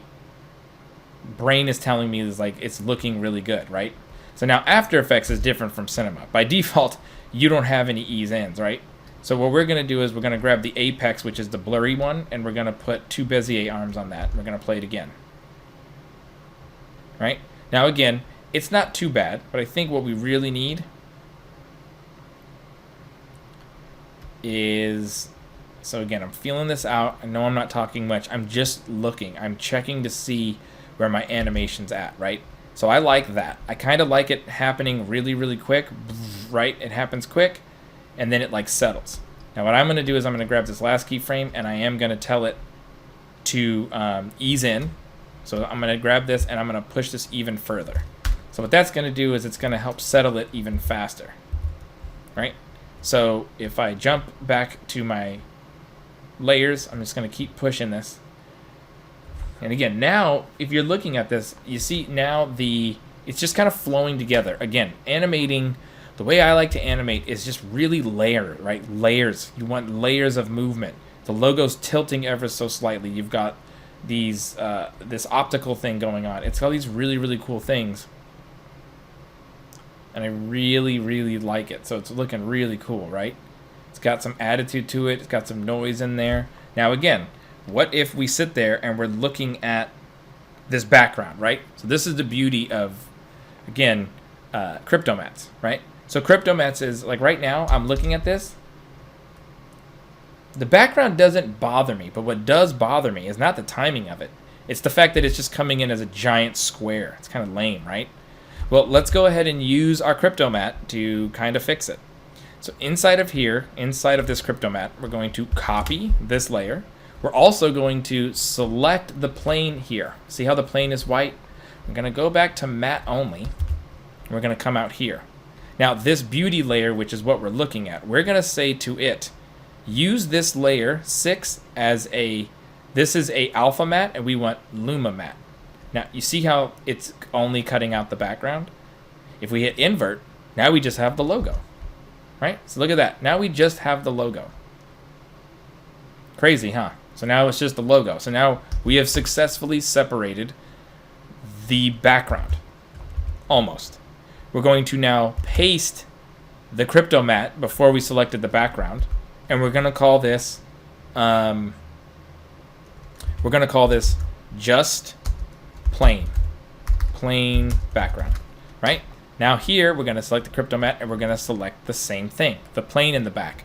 brain is telling me is like, it's looking really good, right? So now After Effects is different from Cinema. By default, you don't have any ease ends, right? So what we're going to do is we're going to grab the apex, which is the blurry one, and we're going to put 2 Bezier arms on that. We're going to play it again. Right? Now again, it's not too bad, but I think what we really need is, so again, I'm feeling this out. I know I'm not talking much. I'm just looking. I'm checking to see where my animation's at, right? So I like that. I kind of like it happening really, really quick, right? It happens quick, and then it like settles. Now what I'm going to do is I'm going to grab this last keyframe, and I am going to tell it to ease in. So I'm going to grab this, and I'm going to push this even further. So what that's going to do is it's going to help settle it even faster, right? So if I jump back to my layers, I'm just going to keep pushing this. And again, now if you're looking at this, you see now it's just kind of flowing together. Again, animating, the way I like to animate is just really layered, right? Layers. You want layers of movement. The logo's tilting ever so slightly. You've got these this optical thing going on. It's all these really, really cool things. And I really, really like it. So it's looking really cool, right? It's got some attitude to it. It's got some noise in there. Now again, what if we sit there and we're looking at this background, right? So this is the beauty of, again, Cryptomats, right? So Cryptomats is, like right now, I'm looking at this. The background doesn't bother me, but what does bother me is not the timing of it. It's the fact that it's just coming in as a giant square. It's kind of lame, right? Well, let's go ahead and use our Cryptomat to kind of fix it. So inside of here, inside of this Cryptomat, we're going to copy this layer. We're also going to select the plane here. See how the plane is white? We're going to go back to matte only. We're going to come out here. Now this beauty layer, which is what we're looking at, we're going to say to it, use this layer 6 as this is a alpha matte, and we want luma matte. Now you see how it's only cutting out the background? If we hit invert, now we just have the logo, right? So look at that. Now we just have the logo. Crazy, huh? So now it's just the logo. So now we have successfully separated the background. Almost. We're going to now paste the Cryptomat before we selected the background, and we're going to call this just plain background, right? Now here, we're going to select the crypto matte and we're going to select the same thing, the plane in the back.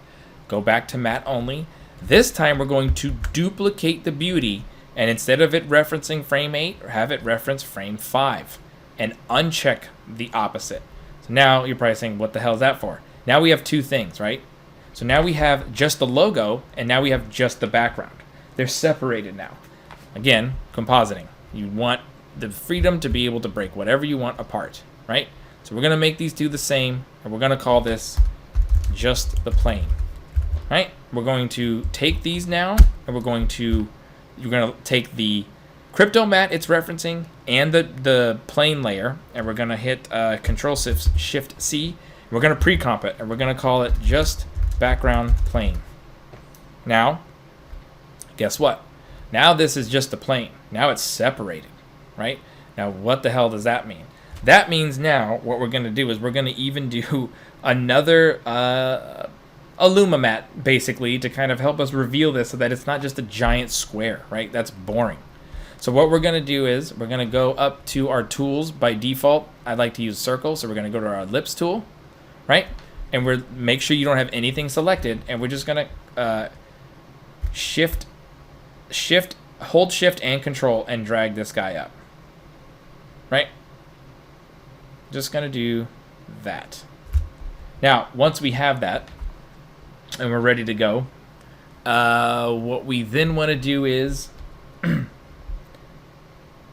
Go back to matte only. This time we're going to duplicate the beauty, and instead of it referencing frame 8, have it reference frame 5 and uncheck the opposite. So now you're probably saying, what the hell is that for? Now we have two things, right? So now we have just the logo and now we have just the background. They're separated now. Again, compositing. You want the freedom to be able to break whatever you want apart, right? So we're going to make these two the same, and we're going to call this just the plane, right? We're going to take these now, and you're going to take the crypto matte it's referencing and the plane layer, and we're going to hit Shift C. We're going to pre-comp it, and we're going to call it just background plane. Now, guess what? Now this is just the plane. Now it's separated, right? Now what the hell does that mean? That means now what we're going to do is we're going to even do another Illumamatte, basically, to kind of help us reveal this so that it's not just a giant square, right? That's boring. So what we're going to do is we're going to go up to our tools. By default, I like to use circle, so we're going to go to our ellipse tool, right? And make sure you don't have anything selected, and we're just going to hold shift and control and drag this guy up, right? Just going to do that. Now, once we have that and we're ready to go, what we then want to do is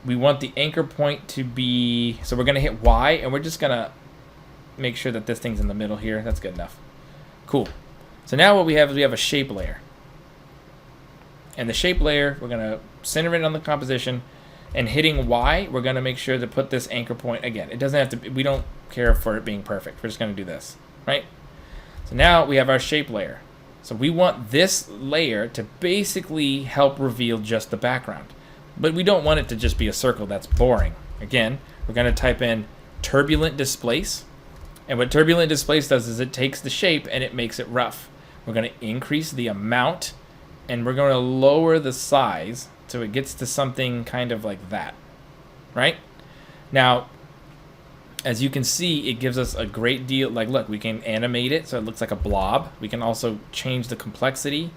we want the anchor point to be, so we're going to hit Y, and we're just going to make sure that this thing's in the middle here. That's good enough. Cool. So now what we have is we have a shape layer. And the shape layer, we're going to center it on the composition, and hitting Y, we're going to make sure to put this anchor point again. It doesn't have to be, we don't care for it being perfect. We're just going to do this, right? So now we have our shape layer. So we want this layer to basically help reveal just the background. But we don't want it to just be a circle. That's boring. Again, we're going to type in turbulent displace. And what turbulent displace does is it takes the shape and it makes it rough. We're going to increase the amount, and we're going to lower the size so it gets to something kind of like that, right? Now, as you can see, it gives us a great deal. Like, look, we can animate it so it looks like a blob. We can also change the complexity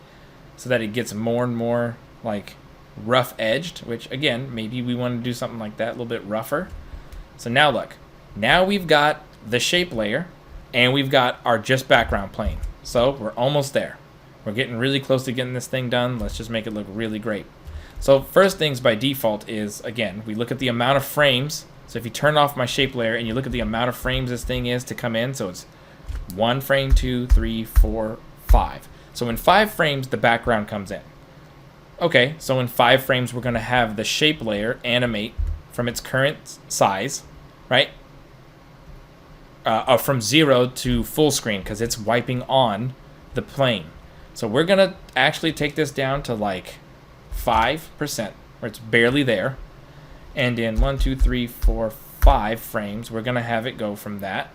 so that it gets more and more like rough edged, which again, maybe we want to do something like that, a little bit rougher. So now look, now we've got the shape layer and we've got our just background plane. So we're almost there. We're getting really close to getting this thing done. Let's just make it look really great. So first things by default is, again, we look at the amount of frames. So if you turn off my shape layer and you look at the amount of frames this thing is to come in, so it's 1 frame, 2, 3, 4, 5. So in 5 frames, the background comes in. Okay, so in 5 frames, we're going to have the shape layer animate from its current size, right? From 0 to full screen, because it's wiping on the plane. So we're going to actually take this down to like 5%, where it's barely there. And in 1, 2, 3, 4, 5 frames, we're going to have it go from that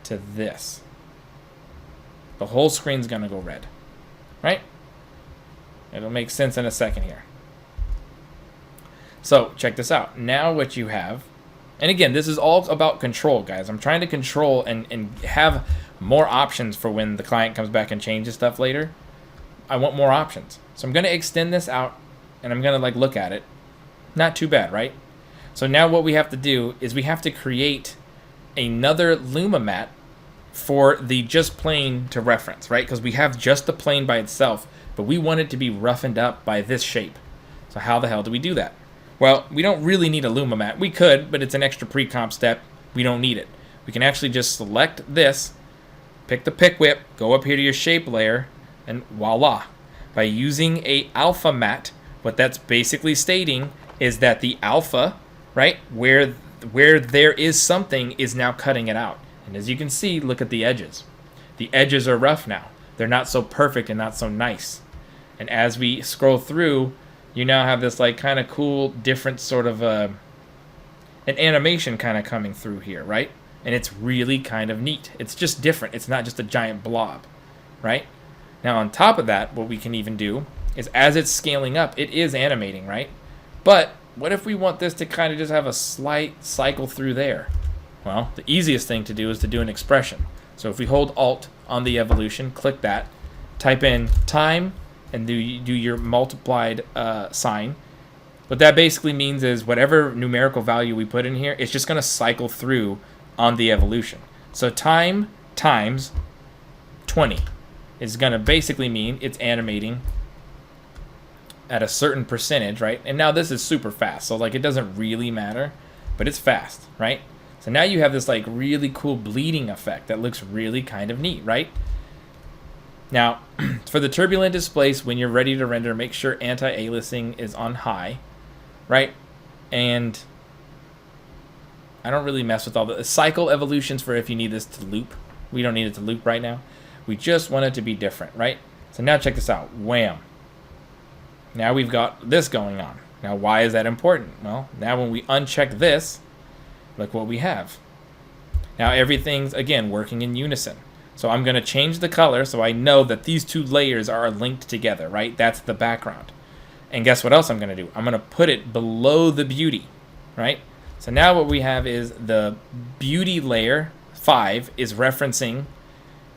to this. The whole screen's going to go red, right? It'll make sense in a second here. So check this out. Now what you have, and again, this is all about control, guys. I'm trying to control and have more options for when the client comes back and changes stuff later. I want more options. So I'm going to extend this out, and I'm going to like look at it. Not too bad, right? So now what we have to do is we have to create another Illumamatte for the just plane to reference, right? Because we have just the plane by itself, but we want it to be roughened up by this shape. So how the hell do we do that? Well, we don't really need a Illumamatte. We could, but it's an extra pre-comp step. We don't need it. We can actually just select this, pick the pick whip, go up here to your shape layer, and voila. By using a alpha matte, what that's basically stating is that the alpha, right, where there is something is now cutting it out. And as you can see, look at the edges. The edges are rough now. They're not so perfect and not so nice. And as we scroll through, you now have this like kind of cool, different sort of an animation kind of coming through here, right? And it's really kind of neat. It's just different. It's not just a giant blob, right? Now on top of that, what we can even do is as it's scaling up, it is animating, right? But what if we want this to kind of just have a slight cycle through there? Well, the easiest thing to do is to do an expression. So if we hold Alt on the evolution, click that, type in time, and do your multiplied sign. What that basically means is whatever numerical value we put in here, it's just going to cycle through on the evolution. So time times 20 is going to basically mean it's animating at a certain percentage, right? And now this is super fast, so like it doesn't really matter, but it's fast, right? So now you have this like really cool bleeding effect that looks really kind of neat, right? Now, for the turbulent displace, when you're ready to render, make sure anti-aliasing is on high, right? And I don't really mess with all the cycle evolutions for if you need this to loop. We don't need it to loop right now. We just want it to be different, right? So now check this out. Wham. Now we've got this going on. Now why is that important? Well, now when we uncheck this, look what we have. Now everything's, again, working in unison. So I'm going to change the color so I know that these two layers are linked together, right? That's the background. And guess what else I'm going to do? I'm going to put it below the beauty, right? So now what we have is the beauty layer 5 is referencing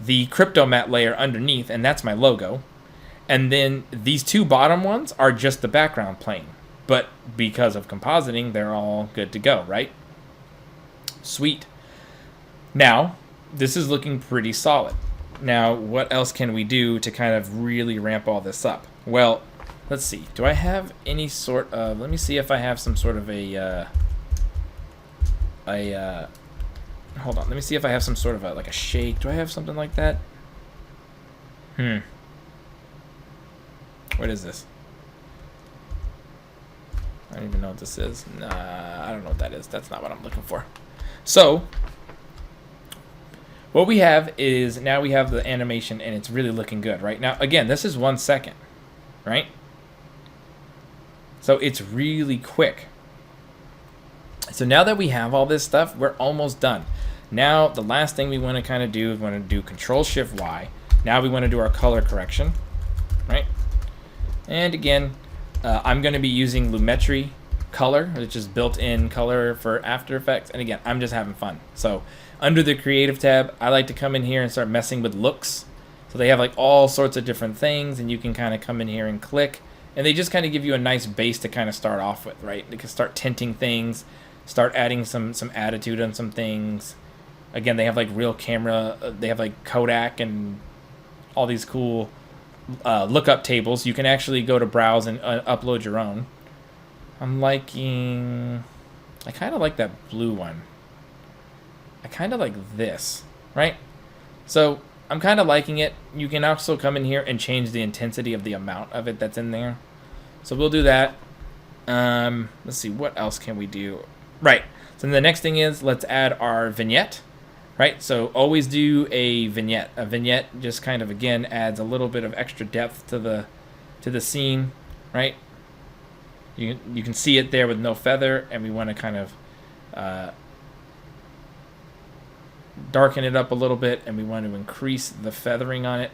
the crypto matte layer underneath, and that's my logo. And then these two bottom ones are just the background plane. But because of compositing, they're all good to go, right? Sweet. Now, this is looking pretty solid. Now, what else can we do to kind of really ramp all this up? Well, let's see. Do I have any sort of... Let me see if I have some sort of hold on. Let me see if I have some sort of like a shake. Do I have something like that? What is this? I don't even know what this is. Nah, I don't know what that is. That's not what I'm looking for. So, what we have is now we have the animation and it's really looking good, right? Now, again, this is 1 second, right? So it's really quick. So now that we have all this stuff, we're almost done. Now, the last thing we want to kind of do is we want to do Control-Shift-Y. Now we want to do our color correction, right? And again, I'm going to be using Lumetri color, which is built-in color for After Effects. And again, I'm just having fun. So under the Creative tab, I like to come in here and start messing with looks. So they have like all sorts of different things, and you can kind of come in here and click. And they just kind of give you a nice base to kind of start off with, right? They can start tinting things, start adding some attitude on some things. Again, they have like real camera. They have like Kodak and all these cool lookup tables. You can actually go to browse and upload your own. I'm liking... I kind of like that blue one. I kind of like this, right? So I'm kind of liking it. You can also come in here and change the intensity of the amount of it that's in there. So we'll do that. Let's see, what else can we do? Right, so the next thing is let's add our vignette, right? So always do a vignette. A vignette just kind of, again, adds a little bit of extra depth to the scene, right? You can see it there with no feather, and we want to kind of darken it up a little bit, and we want to increase the feathering on it.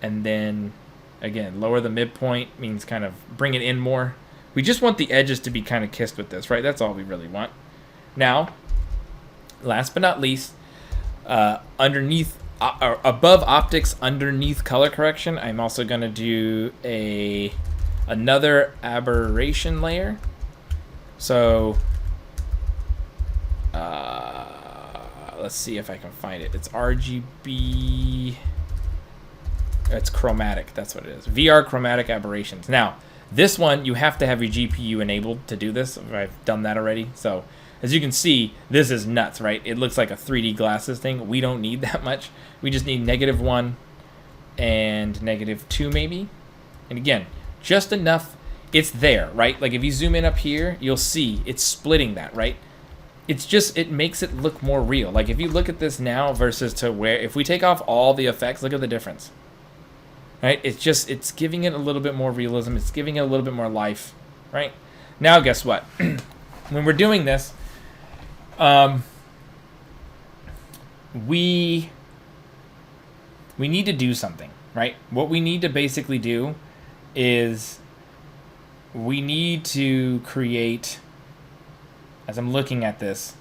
And then, again, lower the midpoint means kind of bring it in more. We just want the edges to be kind of kissed with this, right? That's all we really want. Now, last but not least, underneath, above optics, underneath color correction, I'm also going to do another aberration layer. So, let's see if I can find it. It's RGB. It's chromatic. That's what it is. VR chromatic aberrations. Now, this one, you have to have your GPU enabled to do this. I've done that already. So, as you can see, this is nuts, right? It looks like a 3D glasses thing. We don't need that much. We just need -1 and -2 maybe. And again, just enough. It's there, right? Like if you zoom in up here, you'll see it's splitting that, right? It's just, it makes it look more real. Like if you look at this now versus to where, if we take off all the effects, look at the difference. Right? It's giving it a little bit more realism. It's giving it a little bit more life, right? Now, guess what? When we're doing this, we need to do something, right? What we need to basically do is we need to create, as I'm looking at this,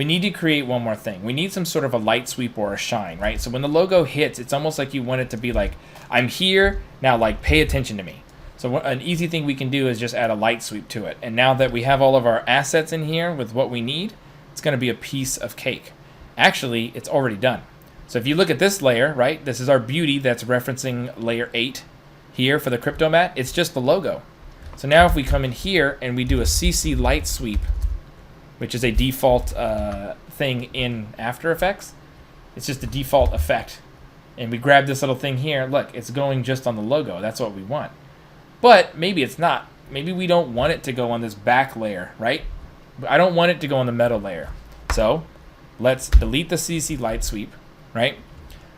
we need to create one more thing. We need some sort of a light sweep or a shine, right? So when the logo hits, it's almost like you want it to be like, I'm here, now like pay attention to me. So an easy thing we can do is just add a light sweep to it. And now that we have all of our assets in here with what we need, it's going to be a piece of cake. Actually, it's already done. So if you look at this layer, right, this is our beauty that's referencing layer 8 here for the crypto mat. It's just the logo. So now if we come in here and we do a CC light sweep, which is a default thing in After Effects, it's just a default effect. And we grab this little thing here, look, it's going just on the logo. That's what we want. But maybe it's not. Maybe we don't want it to go on this back layer, right? I don't want it to go on the metal layer. So let's delete the CC light sweep, right?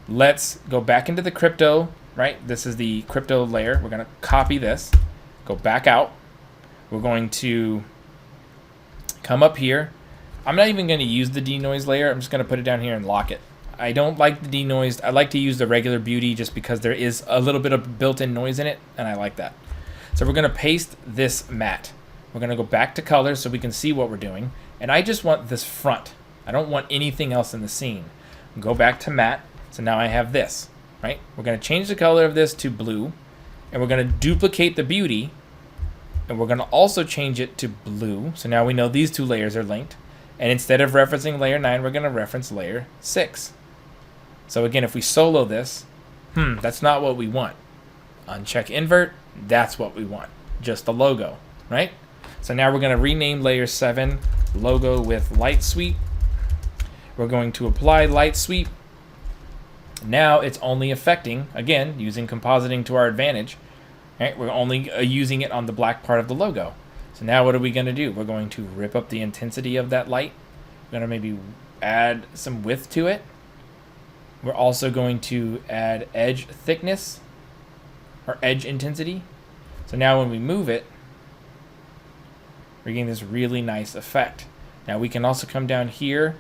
Let's go back into the crypto, right? This is the crypto layer. We're going to copy this, go back out. We're going to come up here. I'm not even going to use the denoise layer. I'm just going to put it down here and lock it. I don't like the denoised. I like to use the regular beauty just because there is a little bit of built-in noise in it, and I like that. So we're going to paste this matte. We're going to go back to color so we can see what we're doing. And I just want this front. I don't want anything else in the scene. Go back to matte. So now I have this, right? We're going to change the color of this to blue, and we're going to duplicate the beauty, and we're going to also change it to blue. So now we know these two layers are linked. And instead of referencing layer 9, we're going to reference layer 6. So again, if we solo this, that's not what we want. Uncheck invert, that's what we want. Just the logo, right? So now we're going to rename layer 7 logo with light sweep. We're going to apply light sweep. Now it's only affecting, again, using compositing to our advantage. Right? We're only using it on the black part of the logo. So now what are we going to do? We're going to rip up the intensity of that light. We're going to maybe add some width to it. We're also going to add edge thickness or edge intensity. So now when we move it, we're getting this really nice effect. Now we can also come down here.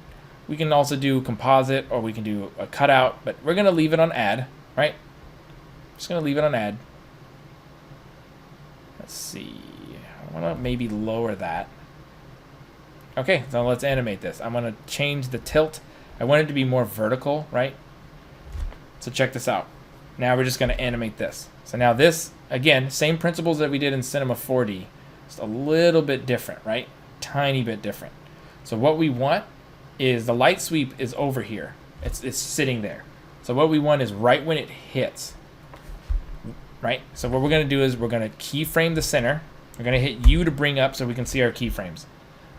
We can also do composite, or we can do a cutout, but we're going to leave it on add, right? Just going to leave it on add. Let's see. I want to maybe lower that. Okay, so let's animate this. I'm going to change the tilt. I want it to be more vertical, right? So check this out. Now we're just going to animate this. So now this, again, same principles that we did in Cinema 4D. Just a little bit different, right? Tiny bit different. So what we want is the light sweep is over here. It's sitting there. So what we want is right when it hits, right? So what we're going to do is we're going to keyframe the center. We're going to hit U to bring up so we can see our keyframes.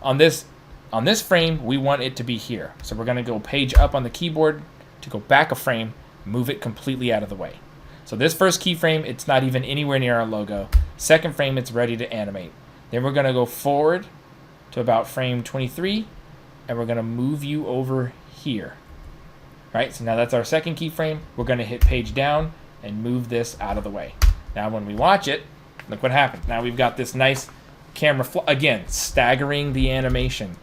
On this frame, we want it to be here. So we're going to go page up on the keyboard to go back a frame, move it completely out of the way. So this first keyframe, it's not even anywhere near our logo. Second frame, it's ready to animate. Then we're going to go forward to about frame 23, and we're going to move you over here. Right? So now that's our second keyframe. We're going to hit page down and move this out of the way. Now when we watch it, look what happened. Now we've got this nice camera, again, staggering the animation.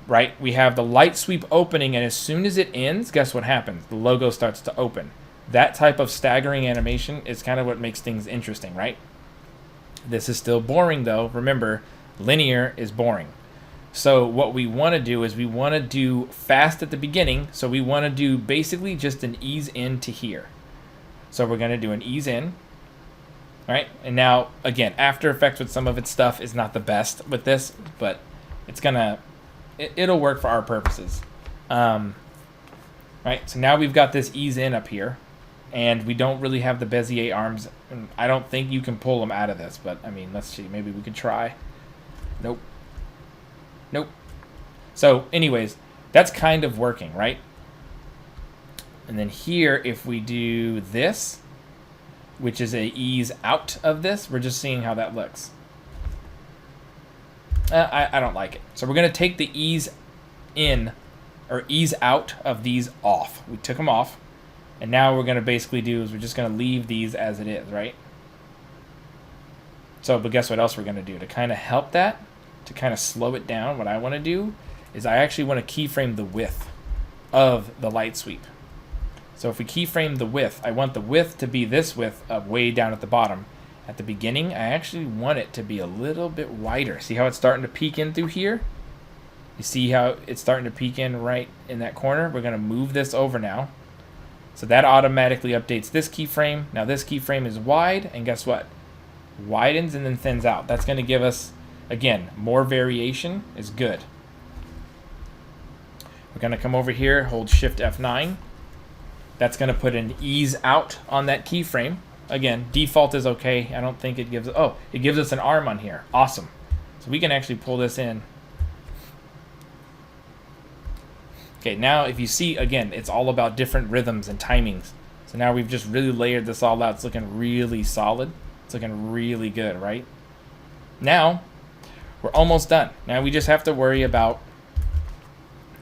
Right? We have the light sweep opening, and as soon as it ends, guess what happens? The logo starts to open. That type of staggering animation is kind of what makes things interesting, right? This is still boring, though. Remember, linear is boring. So what we want to do is we want to do fast at the beginning. So we want to do basically just an ease in to here. So we're going to do an ease in. All right? And now, again, After Effects with some of its stuff is not the best with this, but it's going to... It'll work for our purposes. Right, so now we've got this ease in up here, and we don't really have the Bezier arms. And I don't think you can pull them out of this, but I mean, let's see. Maybe we could try. Nope. Nope. So anyways, that's kind of working, right? And then here, if we do this, which is a ease out of this, we're just seeing how that looks. I don't like it. So we're going to take the ease in or ease out of these off. We took them off. And now we're going to basically do is we're just going to leave these as it is, right? So, but guess what else we're going to do? To kind of help that, to kind of slow it down, what I want to do is I actually want to keyframe the width of the light sweep. So if we keyframe the width, I want the width to be this width way down at the bottom. At the beginning, I actually want it to be a little bit wider. See how it's starting to peek in through here? You see how it's starting to peek in right in that corner? We're going to move this over now. So that automatically updates this keyframe. Now this keyframe is wide, and guess what? Widens and then thins out. That's going to give us, again, more variation is good. We're going to come over here, hold Shift F9. That's going to put an ease out on that keyframe. Again, default is okay. I don't think it gives, oh, it gives us an arm on here. Awesome. So we can actually pull this in. Okay, now if you see, again, it's all about different rhythms and timings. So now we've just really layered this all out. It's looking really solid. It's looking really good, right? Now, we're almost done. Now we just have to worry about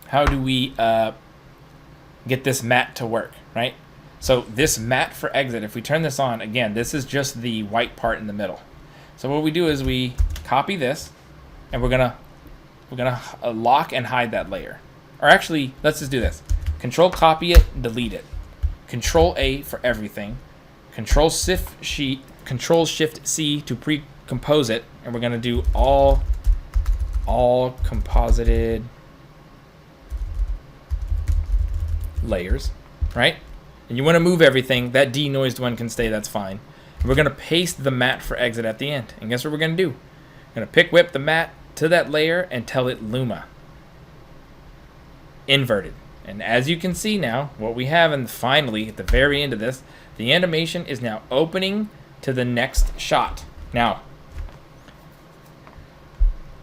how do we get this matte to work, right? So this matte for exit, if we turn this on, again, this is just the white part in the middle. So what we do is we copy this, and we're gonna lock and hide that layer. Or actually, let's just do this. Control copy it, delete it. Control A for everything. Control Shift C to pre-compose it, and we're gonna do all composited layers, right? And you want to move everything. That denoised one can stay, that's fine. And we're gonna paste the matte for exit at the end. And guess what we're gonna do? We're gonna pick whip the matte to that layer and tell it Luma. Inverted. And as you can see now, what we have, and finally at the very end of this, the animation is now opening to the next shot. Now,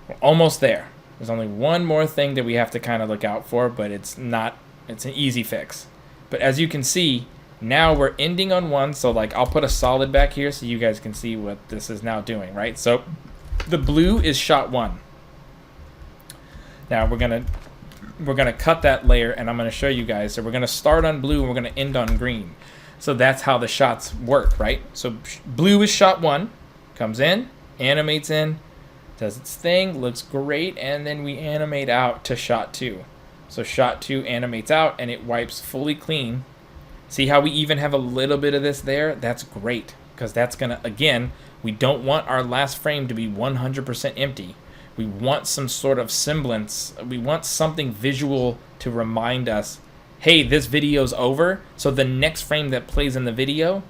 we're almost there. There's only one more thing that we have to kind of look out for, but it's an easy fix. But as you can see, now we're ending on one, so like I'll put a solid back here so you guys can see what this is now doing, right? So the blue is shot 1. Now we're gonna cut that layer, and I'm gonna show you guys. So we're gonna start on blue and we're gonna end on green. So that's how the shots work, right? So blue is shot 1, comes in, animates in, does its thing, looks great, and then we animate out to shot 2. So shot 2 animates out and it wipes fully clean. See how we even have a little bit of this there? That's great, because that's gonna, again, we don't want our last frame to be 100% empty. We want some sort of semblance. We want something visual to remind us, hey, this video's over. So the next frame that plays in the video,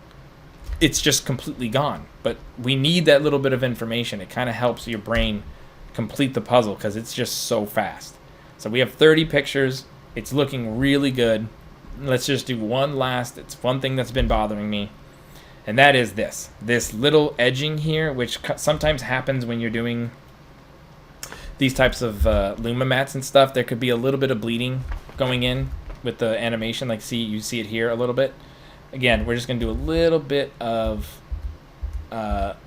it's just completely gone. But we need that little bit of information. It kind of helps your brain complete the puzzle because it's just so fast. So we have 30 pictures. It's looking really good. Let's just do one last. It's one thing that's been bothering me. And that is this little edging here, which sometimes happens when you're doing these types of Luma mats and stuff. There could be a little bit of bleeding going in with the animation. Like you see it here a little bit. Again, we're just gonna do a little bit of,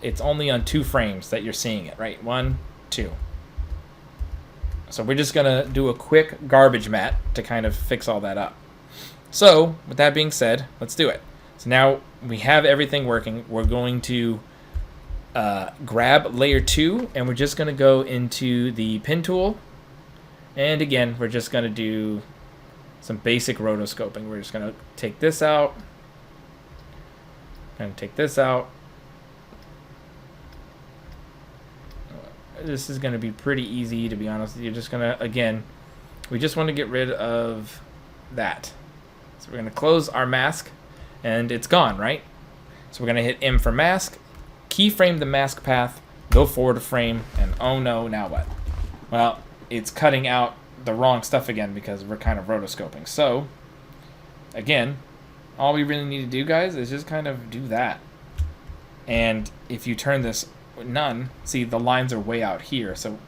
it's only on 2 frames that you're seeing it, right? 1, 2. So we're just gonna do a quick garbage mat to kind of fix all that up. So with that being said, let's do it. So now we have everything working. We're going to grab layer 2, and we're just going to go into the pen tool, and again we're just going to do some basic rotoscoping. We're just going to take this out and take this out. This is going to be pretty easy, to be honest. You're just going to, again, we just want to get rid of that. So we're going to close our mask, and it's gone, right? So we're going to hit M for mask, keyframe the mask path, go forward a frame, and oh no, now what? Well, it's cutting out the wrong stuff again because we're kind of rotoscoping. So, again, all we really need to do, guys, is just kind of do that. And if you turn this none, see the lines are way out here, so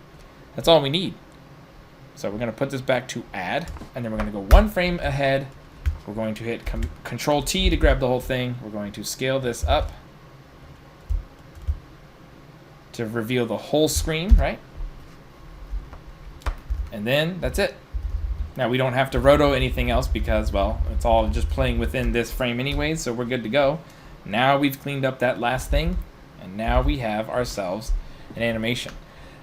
that's all we need. So we're going to put this back to add, and then we're going to go 1 frame ahead. We're going to hit Control T to grab the whole thing. We're going to scale this up to reveal the whole screen, right? And then that's it. Now we don't have to roto anything else because, well, it's all just playing within this frame anyway, so we're good to go. Now we've cleaned up that last thing, and now we have ourselves an animation.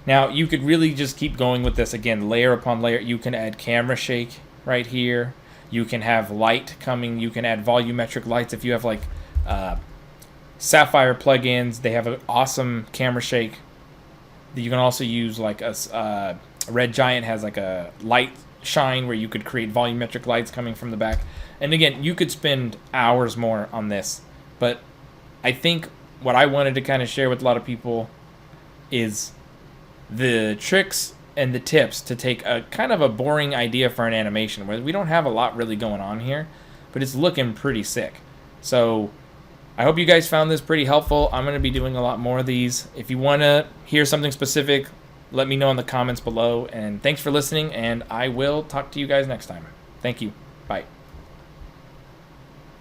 Now you could really just keep going with this, again, layer upon layer. You can add camera shake right here. You can have light coming. You can add volumetric lights if you have like Sapphire plugins. They have an awesome camera shake. You can also use like a Red Giant has like a light shine where you could create volumetric lights coming from the back. And again, you could spend hours more on this, but I think what I wanted to kind of share with a lot of people is the tricks and the tips to take a kind of a boring idea for an animation where we don't have a lot really going on here, but it's looking pretty sick. So I hope you guys found this pretty helpful. I'm going to be doing a lot more of these. If you want to hear something specific, let me know in the comments below. And thanks for listening, and I will talk to you guys next time. Thank you. Bye.